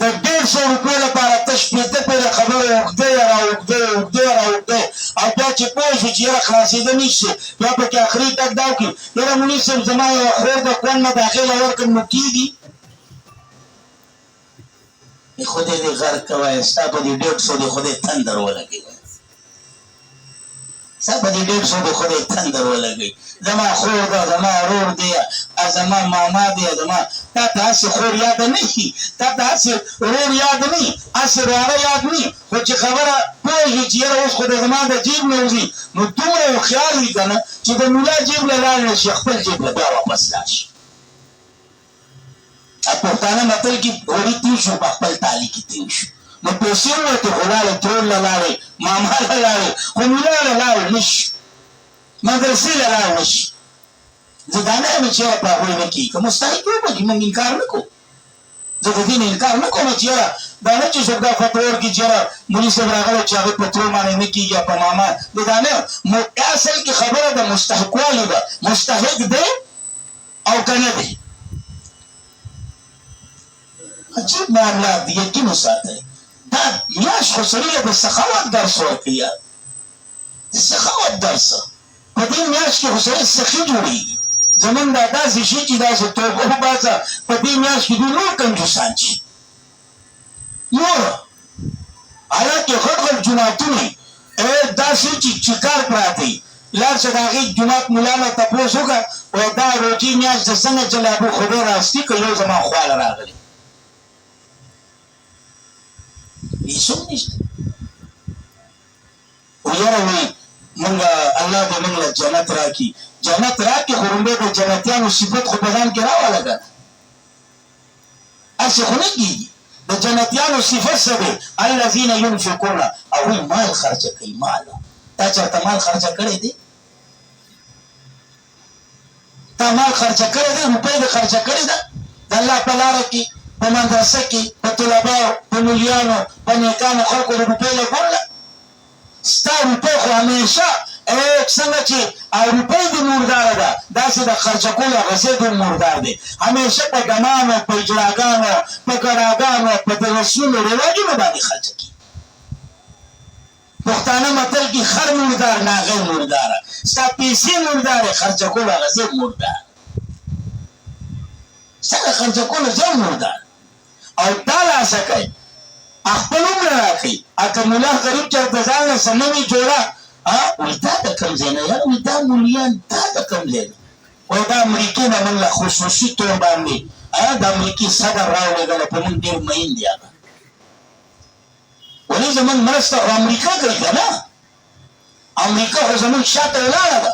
د 150 روپیو لپاره ته شپېته پورې خبره اوږدی او بیا چې پوه شو چې یاره خلاصېده نه شي بیا پکې اخري ټک دا وکړي یاره مولي صاحب زما یوه خور د کون نه د هغې له ورکړم نو کېږي خدای دې غرق کوي ستا په دې 150 دې خدای تندر ولګوي ستا په دې 150 دې خدای تندر ولګوي زما خور ده زما ورور دی زما ماما دی زما تا ته هسې خور یاده نه شي تا ته هسې ورور یاد نه هسې وراره یاد نه خو چې خبره پوه شي چې یاره اوس خو د زما د جیب نه وځي نو دومره یو خیال وي که نه چې د ملا جیب له لاړ نه شي خپل جیب له بیا واپس لاړ شي پښتانه متل کې وړي تېر شو په خپل تالي کې تېر شو نو پیسې ووتې خو لاړې ترور له لاړې ماما له لاړې خو ملا له لاړ نه شي مدرسې له لاړ نه شي زه دا نه یم چې یاره په هغوی نه کېږي که مستحق وکړي موږ انکار نه کوو زه د دې نه انکار نه کوم چې یاره دا نه چې څوک دا فتوا ورکړي چې یاره مولي صاحب راغلی چې هغې په ترور باندې نه کېږي یا په ماما دا نه اصل کې خبره د مستحقوالي ده مستحق دی او که نه دی عجیب معاملات دي یقین وساتئ دا میاشت خو سړي له د سخاوت درس ورکوي د سخاوت درس په دې میاشت کې خو سړی سخي جوړېږي زمونږ دا داسې شي چې داسې توبه وباسه په دې میاشت کې دوی نور کنجوسان شي نور حالانکې غټ غټ جوماتونه داسې چې کار پراته وي لاړ شه د هغې جومات ملا نه تپوس وکړه وایي دا روژې میاشت د څنګه چلابو خدای راستي که یو زما خواله راغلی هیڅوک نشته ویاره وایي مونږ الله دې مونږ له جنت راکړي جنت راکړي خو لومړی د جنتیانو صفت خو په ځان کې راولګه هسې خو نه کېږي د جنتیانو صفت څه دی الذین ینفقون هغوی مال خرچه کوي مال تا چېرته مال خرچه کړی دی تا مال خرچه کړی دی، روپۍ دې خرچه کړې ده د الله په لاره کې، په مدرسه کې، په طلباو، په مولیانو، په نیکانو خلکو د روپۍ لګوله. ستا روپۍ خو همیشه څنګه چې روپۍ دې مرداره ده، داسې د خرچه کولو غزې دې مردار دی. همیشه په ګمانو، په اجراګانو، په ګډاګانو، په د رسمونو رواجونو باندې خرچه کړي. پښتانه متل کې خر مردار ناغې مرداره، ستا پیسې مردارې خرچه کولو غزې مردار. څنګه خرچه کولو ځای مردار. او دا لاسه کوي خپل عمر راکوي. که ملا غریب چېرته ځان له څه نوې جوړه وایي دا د کوم ځای نه یاره، وایي دا مولیان دا د کوم ځای نه، وایي دا امریکې نه موږ له خصوصي طور باندې د امریکې صدر راولېږله، په موږ ډېر مین دی هغه. ولې زموږ مرسته خو امریکا کوي که نه؟ امریکا خو زموږ شاته ولاړه ده،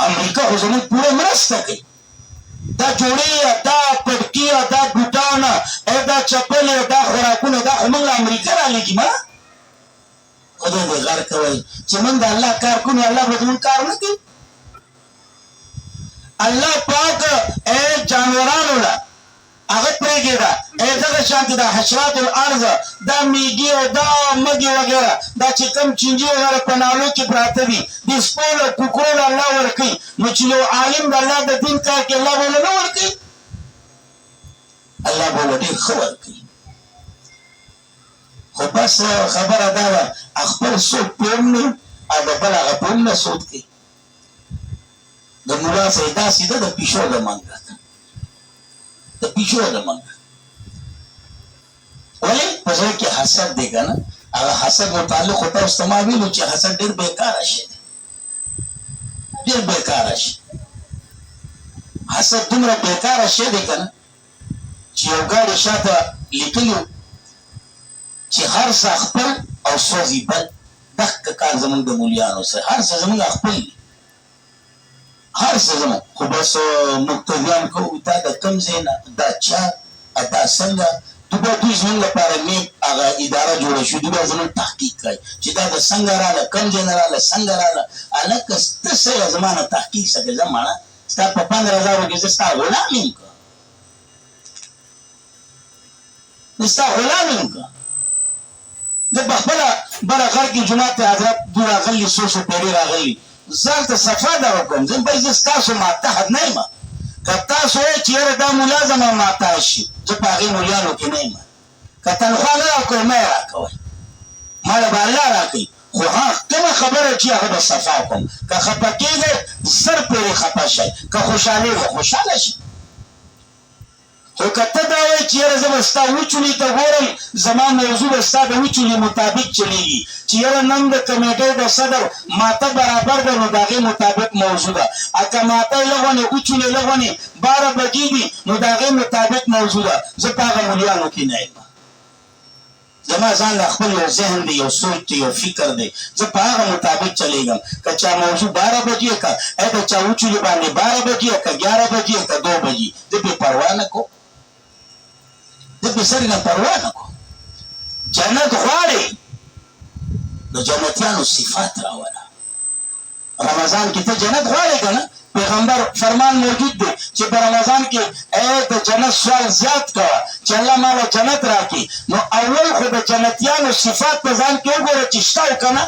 امریکا خو زموږ پوره مرسته کوي. دا جوړې، دا پټکي، دا بوټانه، دا چپلې، دا خوراکونه، دا خو موږ له امریکا رالېږي. ما خدای دې غر کوئ چې موږ د الله کار کوو، الله به زموږ کار نه کوي. الله پاک جانورانو له هغه پرېږېده، دغه شانتې د حشرات الارض، دا میږي او دا مږې وغیره، دا چې کوم چینجي وغیره په نالو کې پراته دي، د سپو له کوکرو له الله ورکوي. نو چې یو عالم د الله د دین کار کې الله به له نه ورکوي، الله به له ډېر ښه ورکوي. خو بس خبره دا ده خپل سود پې هم نه او د بل هغه پې هم نه سود کوي. د ملا صاحب داسې ده د پیشو د منګه، د پیشو د منګه. ولې په زړه کې حسد دی که نه؟ هغه حسد متعلق خو تاسو ته ما ویلو چې حسد ډېر بېکاره شی دی، ډېر بېکاره شی. حسد دومره بېکاره شی دی که نه چې یو ګاډي شاته لیکلي چې هر څه خپل او سوځي بل. دغه کار زموږ د مولیانو سره، هر څه زموږ خپل دي، هر څه زموږ. خو بس مقتدیان کوو دا د کوم ځای نه، دا چا، دا څنګه. دوی زموږ لپاره نیک هغه اداره جوړه شوې، دوی زموږ تحقیق کوي چې دا د څنګه راله، کوم ځای نه راله، څنګه راله. هلکه ته څه یې زما نه تحقیق څه کوې؟ زه مړه ستا په 15,000 کې زه ستا غلام یم که؟ زه ستا غلام یم که؟ زه په خپله بله غر کې جومات ته حضرت دوی راغلي، څو پیرې راغلي، زه هلته صفا دغه کوم. زه ستاسو ماتحت نه یم. که تاسو وایئ چې یاره دا ملا زما ماتحت شي، زه په هغې مولیانو کې نه یم. که تنخوا نه راکوئ مه یې راکوئ، ماله به الله راکوي. خو کومه خبره چې هغه به صفا کوم. که خفه کېږئ زر پورې خفه شئ، که خوشحالېږئ خوشحاله شئ. خو که ته دا وایې چې یاره زه به ستا وچولي ته ګورم، زما موضوع به ستا د وچولي مطابق چلېږي، چې یاره نن د کمیټۍ د صدر ماته برابر ده، نو د هغې مطابق موضوع ده. که ماته لغونې وچولې لغونې 12 بجې دي، نو د هغې مطابق موضوع ده. زه په هغه مولیانو کې نه یم. زما ځان له خپل یو ذهن دی، یو سوچ دی، یو فکر دی، زه په هغه مطابق چلېږم. که چا موضوع 12 بجې که د چا وچولې باندې 12 بجې که 11 بجې که 2 بجې، زه پرې پروا نه کوم، زه پرې سر نه پروا نه کوم. جنت غواړې، د جنتیانو صفات راوله. رمضان کې ته جنت غواړې که نه؟ پیغمبر فرمان موجود دی چې په رمضان کې د جنت سوال زیات کوه چې الله ماله جنت راکړي. نو اول خو د جنتیانو صفات په ځان کې وګوره چې شته او که نه.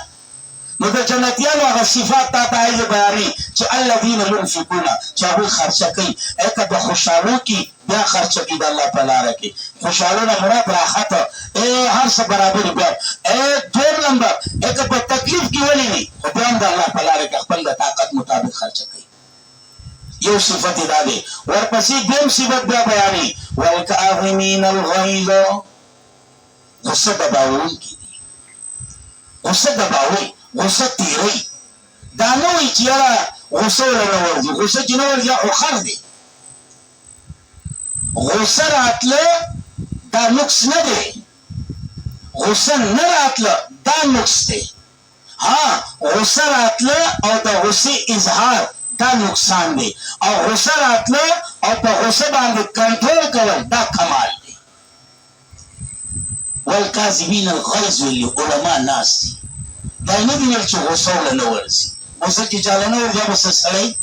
نو د جنتیانو هغه صفات تا ته عايز بیانې چې الذین ينفقون، چې هغوی خرچه کوي. که د خوشحالو کې بیا خرچه کوي د الله په لاره کې. خوشحالو نه مراد راحت، هر څه برابر. بیا دویم نمبر که په تکلیف کې ولې وي، خو بیا هم د الله په لاره کې خپل د طاقت مطابق خرچه کوي. یو صفت دا دی. ورپسې دویم صفت بیا بیانې والکاظمین الغیظ، غصه دباوونکي دي. غصه دباوئ، غصه تیرئ. دا نه وایي چې یاره غصه وله نه ورځي، غصه چې نه ورځي خو خر دی. غصه راتله دا نقص نه دی، غصه نه راتله دا نقص دی. غصه راتله او د غصې اظهار دا نقصان دی، او غصه راتله او په غصه باندې کنټرول کول دا کمال دی. والکاظمین الغیظ ویلي علما ناست دي، دا نه دي ویل چې غصه وله نه ورځي. غصه چې چاله نه ورځي به څه سړی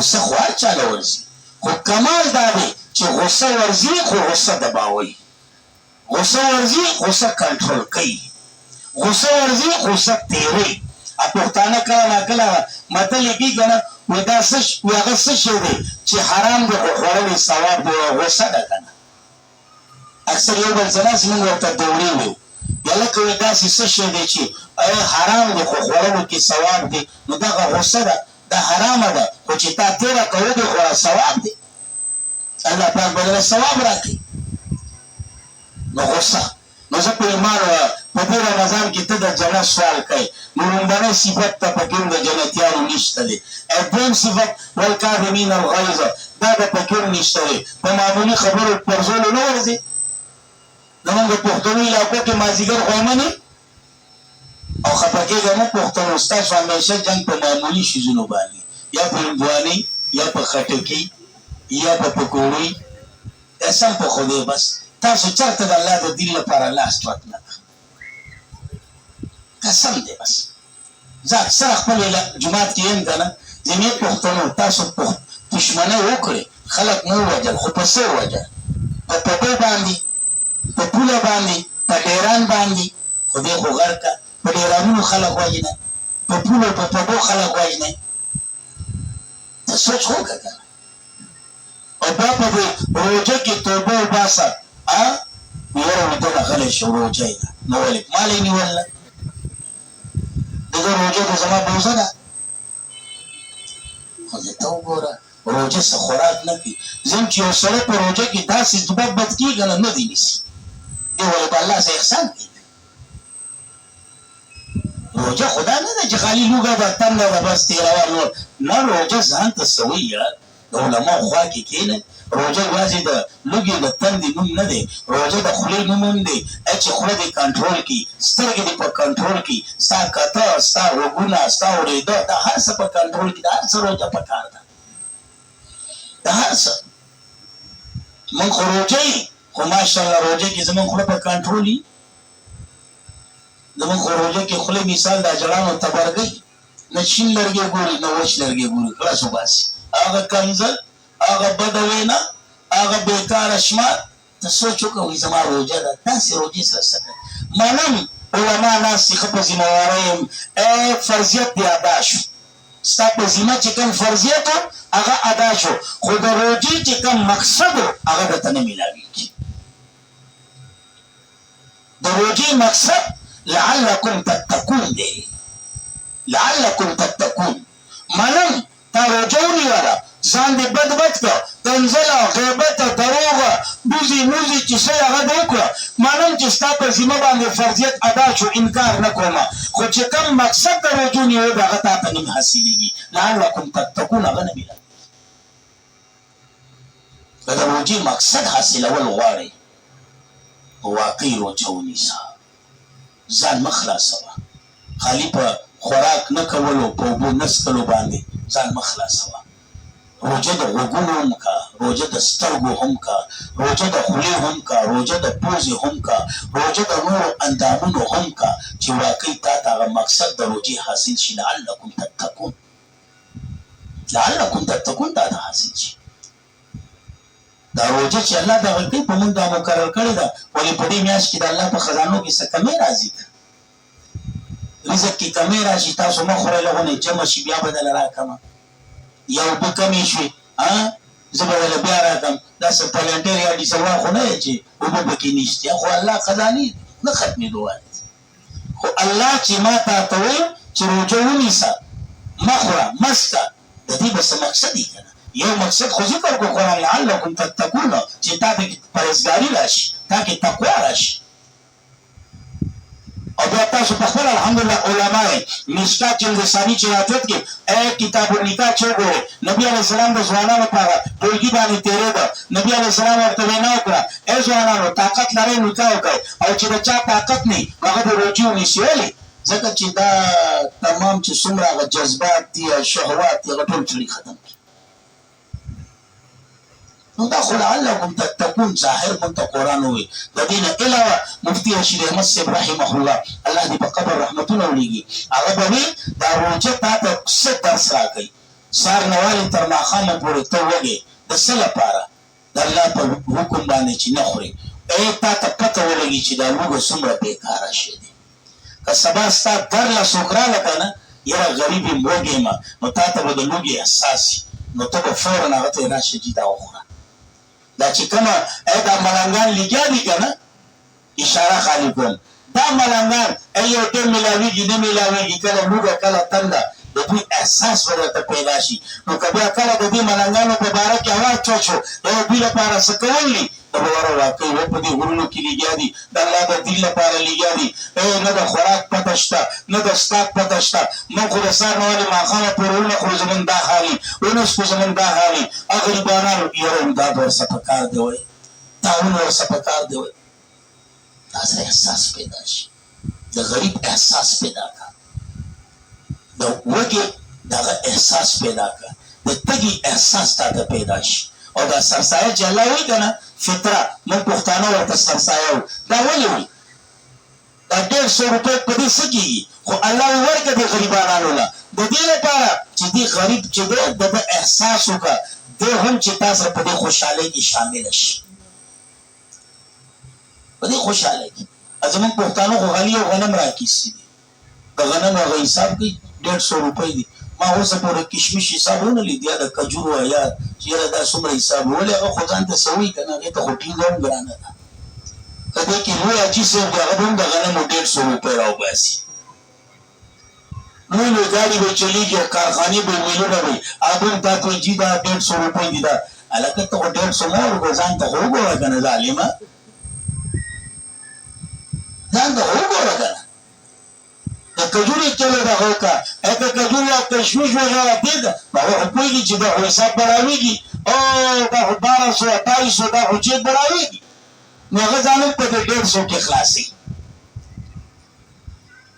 غصه خو هر چاله ورځي خو کمال دا دی چې غصه ورځي خو غصه دباوي غصه ورځي غصه کنټرول کوي غصه ورځي غصه تیری پښتانه کله ناکله متل لیکي که نه وایي دا هغه څه شی دی چې حرام دی خو خوړل ثواب دی غصه ده که نه اکثر یو بل ځای ناست موږ ورته دورې ویو یا لکه وایي داسې څه شی دی چې حرام دی خو خوړلو کې ثواب دی نو دغه غصه ده دا حرامه ده خو چې تا تېره کوو دی خو ثواب دی الله پاک به درله ثواب راکړي نو غصه نو زه په ایمان په دې رمضان کې ته د جنت سوال کوې نو لومړنی صفت ته پکې د جنتیانو نشته دی دویم صفت والکاظمین الغیظ دا د پکې نشته دی په معمولي خبرو پرزولو نه ورځي زمونږ د پښتنو علاقو کې مازدیګر خویمنې او خفه کېږه مو پښتنو ستاسو همیشه جنګ په معمولي شیزونو باندې یا په هندوانۍ یا په خټکي یا په پکوړې سم په خدای بس تاسو چرته د الله د دین لپاره لاس ټوټ نه قسم دی بس زه اکثر خپل جومات کې یم که نه ځینې پښتنو تاسو دښمنۍ وکړې خلک مو ووژل خو په څه ووژل په پټو باندې په پوله باندې په ډیران باندې خدای خو غرقه په ډیرانونو خلک وژنه په پولو په پټو خلک وژنه ته سوچ وکړه که نه او بیا په دې روژه کې توبه وباسه یاره ویده ده غلی شو روژه یې ده نو ولې مال یې نیول نه دغه روژه د زما بوزه ده خو دې ته وګوره روژه څه خوراک نه کوي ځم چې یو سړی په روژه کې داسې دوبک بد کېږي نه نه دې نیسي دې ولې په الله څه احسان کوي روژه خدا نه ده چې خالي لوږه ده تنده ده بس تېروه نور نه روژه ځان ته څه وایي یاره د علماو خوا کې کښېنه روژه یوازې د لوږې د تندې نوم نه دی روژه د خولې نوم هم دی چې خوله دې کنټرول کړي سترګې دې په کنټرول کړي ستا کته ستا غوږونه ستا اورېده دا هر څه په کنټرول کړي دا هر څه روژه پکار ده دا هر څه موږ خو روژه یي خو ماشاءالله روژه کې زموږ خوله په کنټرول وي زموږ خو روژه کې خولې مثال د اجړانو تبرګۍ نه شین لرګی ګوري نه وچ لرګی ګوري خلاص وباسي هغه کنځل هغه بده وینا هغه بیکاره شمار ته سوچ وکړه وایي زما روژه ده داسې روژې سره څه کوي منم علما ناستې ښه په ذمهوارۍ یم فرضیت دې ادا شو ستا په ذمه چې کوم فرضیت و هغه ادا شو خو د روژې چې کوم مقصد و هغه درته نه میلاویږي د روژې مقصد لعلکم تتقون دی لعلکم تتقون منم تا روژه ونیوله ځان دې بد کړه کنځله غیبته دروغه دوزي موزي چې څه هغه دې وکړه منم چې ستا په ذمه باندې فرضیت ادا شو انکار نه کومه خو چې کوم مقصد د روژو نیول د هغه تا ته نه حاصلېږي لعلکم تتقون هغه نه میلاوي که د روژې مقصد حاصلول غواړئ واقعي روژه ونیسه ځان مه خلاصوه خالي په خوراک نه کولو په اوبو نه څښلو باندې ځان مه خلاصوه روژه د غوږونو هم کا روژه د سترګو هم کا روژه د خولې هم کا روژه د پوزې هم کا روژه د نورو اندامونو هم کا چې واقعي تا ته هغه مقصد د روژې حاصل شي لعلکم تتقون لعلکم تتقون تا ته حاصل شي دا روژه چې الله دغه کوي په موږ دا مقرر کړې ده ولې په دې میاشت کې د الله په خزانو کې څه کمې راځي رزق کې کمې راشي تاسو مه خورئ لغونې جمع شي بیا به دله راکړمه یا اوبه کمې شوې زه به دله بیا راکړم داسې پلنټر یا ډیسلوا خو نه دی چې اوبه پکې نشته خو الله خزانې نه ختمېدو والې خو الله چې ما تا ته ویل چې روژه ونیسه مه خوره مه څښه د دې به څه مقصد وي که نه یو مقصد خو ذکر کو قرآن لعلکم تتقون چې تا ته پرهیزګاري راشي تا کې تقوا راشي او بیا تاسو په خپل الحمدلله علما مشکات جلد ثاني چې راټوت کې کتاب النکاح چې وګورئ نبي علیه السلام د ځوانانو لپاره ټولګي باندې تېرېده نبي علیه السلام ورته وینا وکړه ای ځوانانو طاقت لرئ نکاح وکړئ او چې د چا طاقت نه وي هغه د روژې ونیسي ولې ځکه چې دا تمام چې څومره هغه جذبات دي او شهوات دي هغه ټول چړي ختم کړي نو دا خو لعلکم تتقون ظاهر مونږ ته قرآن ووایي د دې نه علاوه مفتي رشید احمد صاحب رحمه الله الله دې په قبر رحمتونه ولیږي هغه به وي دا روژه تا ته څه درس راکوي سار نوالی تر ماخامه پورې ته وږې د څه لپاره د الله په حکم باندې چې نه خورې تا ته پته ولګي چې دا لوږه څومره بېکاره شی دی که سبا ستا درله څوک راله که نه یاره غریب یم وږې یم نو تا ته به د لوږې احساس وي نو ته به فورا هغه ته یې راشه چې دا وخوره دا چې کومه دا ملنګان لګیا دي که نه اشاره خالي کوم دا ملنګان یو ټیم میلاویږي نه میلاویږي کله لوږه کله تنده د دوی احساس ورته پیدا شي نو که بیا کله د دې ملنګانو په باره کې اواز چوچ شو د دوی لپاره څه کول دي د به وره واقعي و په دې غرونو کې لګیا دي د الله د دین لپاره لګیا دي نه د خوراک پته شته نه د څښاک پته شته موږ خو د سهار نه ولې ماښامه پورې ونخورو زمونږ دا حالي ونڅکو زمونږ دا حالي هغه غریبانانو یاره امداد ورسه په کار دی وایي تعاون ورسه په کار دی وایي داسې احساس پیدا شي د غریب احساس پیدا کړه د وږې دغه احساس پیدا کړه د تږي احساس تا ته پیدا شي او دا سرسایه چې الله وایي که نه فطره موږ پښتانه ورته سرسایه وو دا ولې وي دا 150 روپۍ په دې څه کېږي خو الله وایي ورکړه دې غریبانانو له د دې لپاره چې دې غریب چې دی د ده احساس وکړه دی هم چې تا سره په دې خوشحالۍ کې شامله شي په دې خوشحالۍ کې زموږ پښتانو خو غلي او غنم راکیسي دي د غنم هغه حساب کوي 150 روپۍ دي ما اوسه پورې کشمش حساب ونه لید یا د کجورو یا چېرې دا څومره حساب ولې هغه خو ځان ته سوي که نه هغې ته خو ټینګه هم ګرانه ده که دې کې لوی حاجي صاحب دی هغه به هم د غنمو 150 روپۍ راوباسي لوی لوی ګاډي به چلېږي او کارخانې به میلونه به هغه به هم تا ته وایي جي دا 150 روپۍ دي دا هلکه ته خو 150 مه ورکړه ځان ته خو وګوره که نه ظالمه ځان ته وګوره که نه د کجوري چلو دغه وکړه که کجوري او کشمش وغیره دی ده هغه خو پوهېږي چې دا خو حساب به راویږي او دا خو 1200 2800 دا خو چیک به راویږي نو هغه ځان هم په دې 150 کې خلاصوي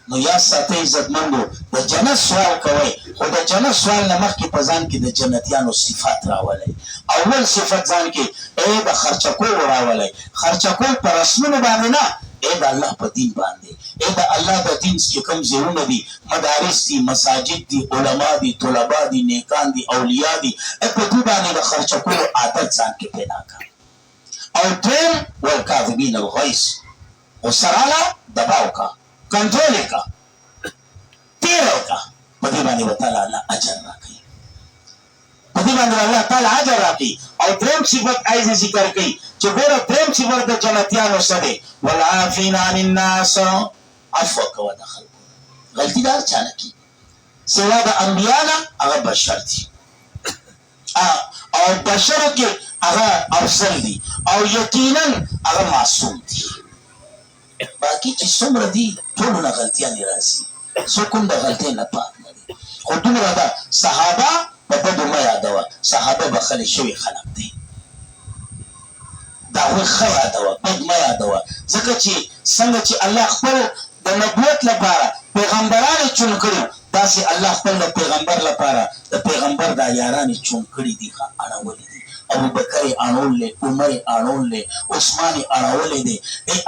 نو یاد ساتئ عزتمندو د جنت سوال کوئ خو د جنت سوال نه مخکې په ځان کې د جنتیانو صفات راولئ اول صفت ځان کې د خرچه کول راولئ خرچه کول په رسمونو باندې نه د الله په دین باندې د الله د دین چې کوم ځایونه دي مدارس دي مساجد دي علما دي طلبا دي نیکان دي اولیاء دي په دې باندې د خرچه کولو عادت ځان کې پیدا کړئ او دویم والکاظمین الغیظ غصراله دباو کا کنټرول کا تیرو کا په دې باندې وتعالى الله اجر راکړي په دې باندې الله تعالی اجر راکړي او دریم صفت ایزه ذکر کوي چې ګوره دریم صفت د جنتیانو سره والعافین عن الناس عفو کوه د خلکو غلطي دار چا نه کوي سوا د انبیا نه هغه بشر دي او بشرو کې هغه افضل دي او یقینا هغه معصوم دي باقي چې څومره دي ټولو نه غلطیانې راځي څوک هم د غلطۍ نه پاک نه دي خو دومره ده صحابه په بدو مه یادوه صحابه بخښلي شوي خلک دي دا هغوی ښه یادوه بد مه یادوه ځکه چې څنګه چې الله خپل د نبوت لپاره پیغمبران یې چون کړي داسې الله خپل د پیغمبر لپاره د پیغمبر دا یاران یې چون کړي دي اړولي دي ابوبکر یې اړولی عمر یې اړولی عثمان یې اړولی دی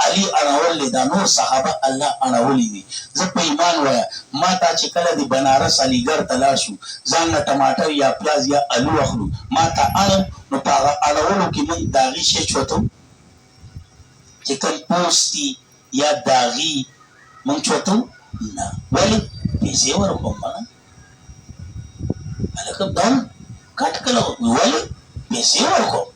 علي اړولی دا نور صحابه الله اړولی دي زه په ایمان وایه ما تا چې کله د بنارس علیګړ ته لاړ شو ځان نه ټماټر یا پیاز یا الو اخلو ما ته اړم نو په هغه اړولو کې موږ داغي شی چوتو چې کوم پوست دي یا داغي موږ چوتو نه ولې پیسې ورکوم نه هلکه دم کټ کړه ولې پیسې ورکوم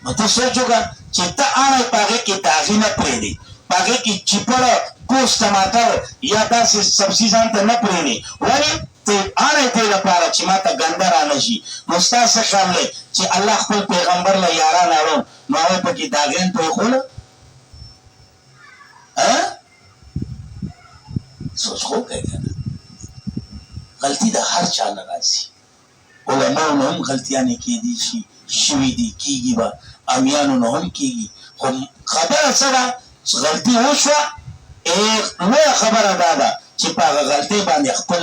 نو ته سوچ وکړه چې ته اړی په هغې کې داغي نه پرېږدې په هغې کې چپړه پوست ټماټر یا داسې سبزي ځان ته نه پرېږدې ولې ته اړی دې لپاره چې ما ته ګنده را نه شي نو ستا څه خیال دی چې الله خپل پیغمبر له یاران اړو نو هغه پکې داغیان پرېښوله سوچ خو کوي که نه غلطي د هر چا نه راځي علماو نه هم غلطیانې کېدی شي شوي دي کېږي به امیانو نه هم کېږي خو خبره څه ده چې غلطي وشوه لویه خبره دا ده چې په هغه غلطۍ باندې خپل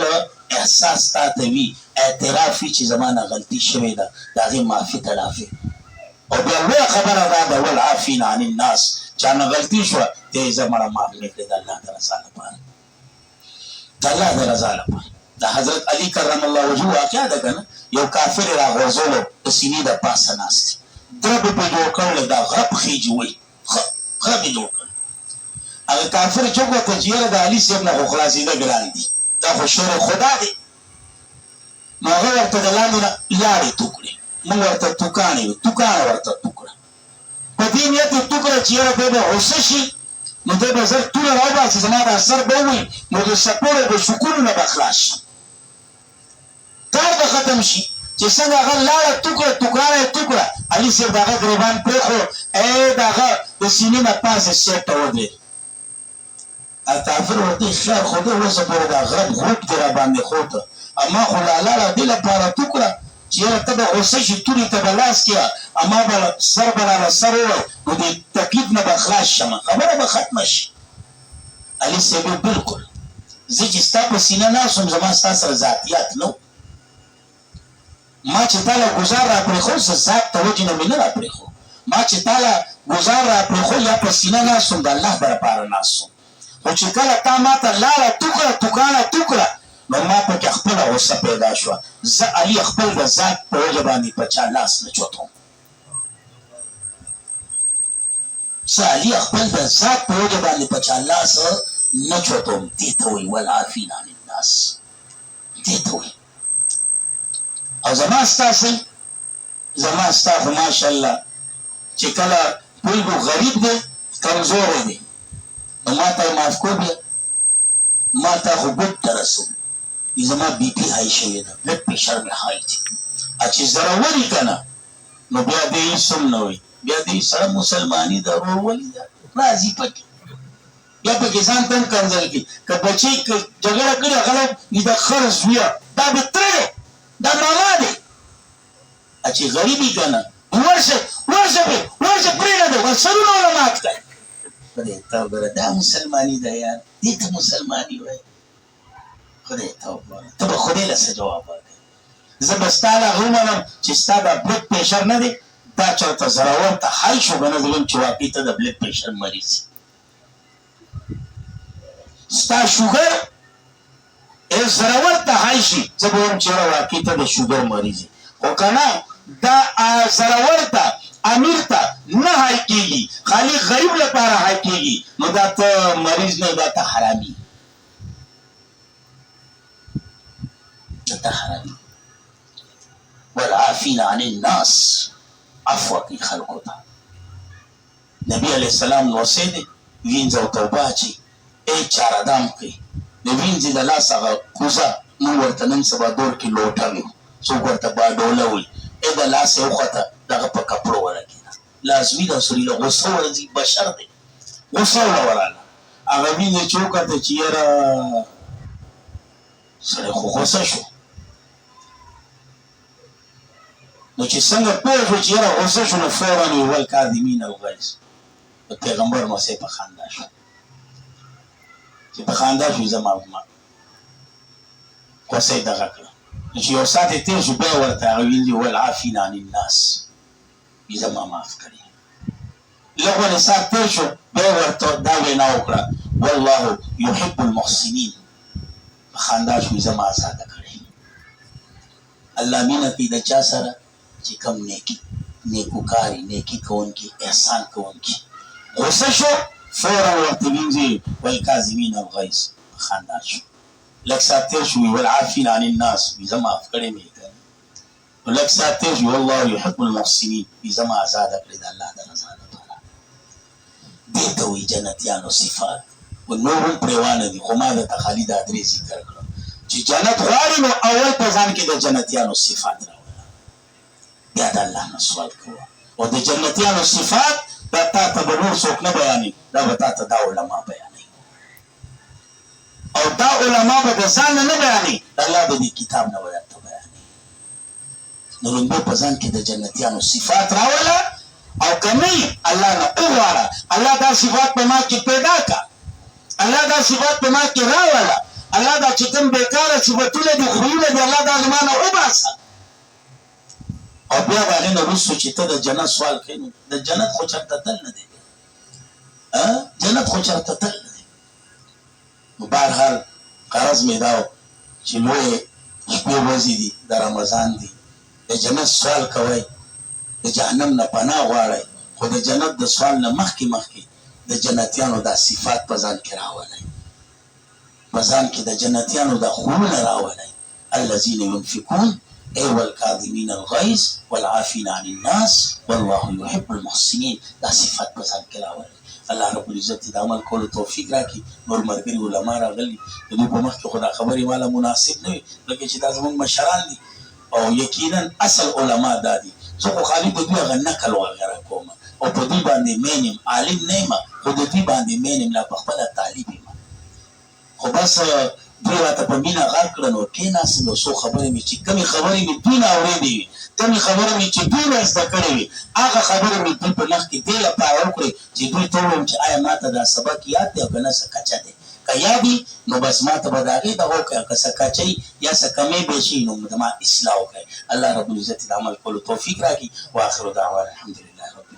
احساس تا ته وي اعتراف وي چې زما نه غلطي شوې ده د هغې معافي تلافي او بیا لویه خبره دا ده والعافین عن الناس چا نه غلطي شوه ته یې زه مړه معاف مې کړې د الله د رضا لپاره د الله د رضا لپاره د حضرت علي کرم الله وجهه واقعا ده کنه یو کافر راغورځولو د سینې د پاسه ناست درب په جوړ کړل دا غرب خېجي وای غرب جوړ کړ هغه کافر چې وګورته چې د علي صاحب نه خلاصېده ګران دي دا خو شر خدا دی نو هغه ورته د لاندې لاړې ټوکړې موږ ورته توکانې ورته ټوکړه په دې نیت ټوکړه چې یاره دی به غوسه شي نو دی به زر توره راوباسي زما دا سر به ووي نو د سپوړو د سکونونه به خلاص شي کار به ختم شي چې څنګه هغه لاړه توکانه ټوکړه علي صاحب د هغه ګریبان پرېښو د هغه د سینې نه پاسه سیټ ته ودرېد کافر ورته خیر خو دی اوسه پورې دا غرب غروب دې راباندې خوته اما خو لالاړه دې لپاره ټوکړه چې یاره ته به غوسه شي تورې ته به لاس کړه اما به سر به راله سر ووی نو د تکلیف نه به خلاص شمه خبره به ختمه شي علي صاحب بلکل زه چې ستا په سینه ناست وم زما ستا سره ذاتیات نه ما چې تاله ګزار را پرېښو څه ذات ته وجې نه مې نه را پرېښو ما چې تاله ګزار را پرېښو یا په سینه ناست وم د الله د لپاره ناست وم خو چې کله تا ما ته لاړه توکانه ټوکړه نو ما پکې خپله غصه پیدا شوه زه علي خپل د ذات په وجه باندې په چا لاس نه چوتوم زه علي خپل د ذات په وجه باندې په چا لاس نه چوتوم دې ته وایي والعافین عن الناس دې ته وایي او زما ستا خو ماشاءالله چې کله پوی غریب دی کمزوری دی نو ما ته یې معاف کو بیا ما ته خو ګوت ته رسوم زما بی پی های شوی ده بلډ پریشر مې های دی چې ضرور یې که نه نو بیا دې هېڅ هم نه وایي بیا دې سره مسلماني ده ورورولي ده راځي پکې بیا پکې ځان ته هم کنځل کړي که بچی جګړه کړې هغه د خر زویه دا به تره دی دا ماما دی چې غریب یې که نه ورشه پرېږده سرونه وله مات کړي خدای ته وګوره دا مسلماني ده یار دې ته مسلماني وایي خدای ته وګوره ته به خدای له څه جواب ورکړې زه به ستا له هغه ومنم چې ستا دا بلډ پریشر نه دی دا چېرته زړور ته های شو که نه زه وایم چې واقعي ته د بلډ پریشر مریض ستا شوګر زړور ته های شي زه به وایم چې یاره واقعي ته د شوګر مریض خو که نه دا زړور ته امیر ته نه های کېږي خالی غریب لپاره های کېږي نو دا ته مریض نه دا ته حرامي والعافین عن الناس عفو کوي خلکو ته نبی علیه السلام نوسی دی وینځ او توبه اچي چارهدام کوي د وینځې د لاس هغه کوزه موږ ورته نن سبا دور کې لوټه ویو څوک ورته باډوله وایي د لاس یې وخوته دغه په کپړو ولګېده لازمي ده سړي له غوسه ورځي بشر دی غوسه وله وراله هغه وینځې چې وکته چې یاره سړی خو غوسه شو نو چې څنګه پوه شو چې یاره غوسه شو نو فورا یې وویل کاظمین الغیظ د پیغمبر مسیح په خندا شو چې په خندا شو زما غوسه یې دغه کړه نو چې یو ساعت یې تېر شو بیا ورته هغه ویل والعافین عن الناس زما معاف کړي لږ ولې ساعت تېر شو بیا ورته دا وینا وکړه والله یحب المحسنین په خندا شو زما آزاده کړي الله مینه کوي د چا سره چې کم نیکوکاري نیکي کوونکي احسان کوونکي غوسه شو فورا ورته وینځي والکاظمین الغیظ په خندا شو لږ ساعت تېر شو والعافین عن الناس زه معاف کړی مې که لږ ساعت تېر شو والله یحب المحسنین زما آزاده کړې د الله د رضا لپاره دې ته وایي جنتیانو صفات و نور هم پرېوانه دي خو ما درته خالي دا درې ذکر کړم چې جنت غواړي نو اول په ځان کې د جنتیانو صفات راوړه بیا د الله نه سوال کوه او د جنتیانو صفات دا تا ته به نور څوک نه بیانوي دا به تا ته دا علما بیانوي او دا علما به د ځان نه بیانوي الله به دې کتاب نه ورته بیانوي نو لومبی په ځان کې د جنتیانو صفات راوله او کمی الله نه وغواړه الله دا صفات په ما کې پیدا کا الله دا صفات په ما کې راوله الله دا چې کوم بیکاره صفتونه دي خویونه دي الله دا زما نه وباسه او بیا د هغې نه وروستو چې ته د جنت سوال کوې نو د جنت خو چېرته تل نه دی جنت خو چېرته تل نه دی نو بهرحال غرض مې دا و چې لوی شپې ورځې دي د رمضان دي د جنت سوال کوئ د جهنم نه پناه غواړئ خو د جنت د سوال نه مخکې د جنتیانو دا صفات په ځان کې راولئ په ځان کې د جنتیانو دا خوبونه راولئ الذين ينفقون والكاظمين الغيظ والعافين عن الناس والله يحب المحسنين دا صفات په ځان کې راولئ الله رب العزت د عمل کولو توفیق راکړي نور ملګري علما راغلي د دوی په مخ کې خو دا خبرې ماله مناسب نه وي لکه چې دا زموږ مشران دي او یقینا اصل علما دا دي زه خو خالي د دوی هغه نقل وغیره کوم او په دوی باندې مینم عالم نه یم خو د دوی باندې مینم لا په خپله طالب یم خو بس دوی راته په مینه غږ کړه نو کېناستم یو څو خبرې مې چې کمې خبرې مې دوی نه اورېدې وي کمې خبرې مې چې دوی نه زده کړې وي هغه خبرې مې دوی په نخ کې دې لپاره وکړې چې دوی ته ووایم چې آیا ما ته دا سبق یاد دی او که نه څه کچه دی که یاد وي نو بس ما ته به د هغې دغه وکړئ که څه کچه یا څه کمې به شي نو د ما اصلاح وکړئ الله رب العزت د عمل کولو توفیق راکړي واخر دعوانا الحمدلله رب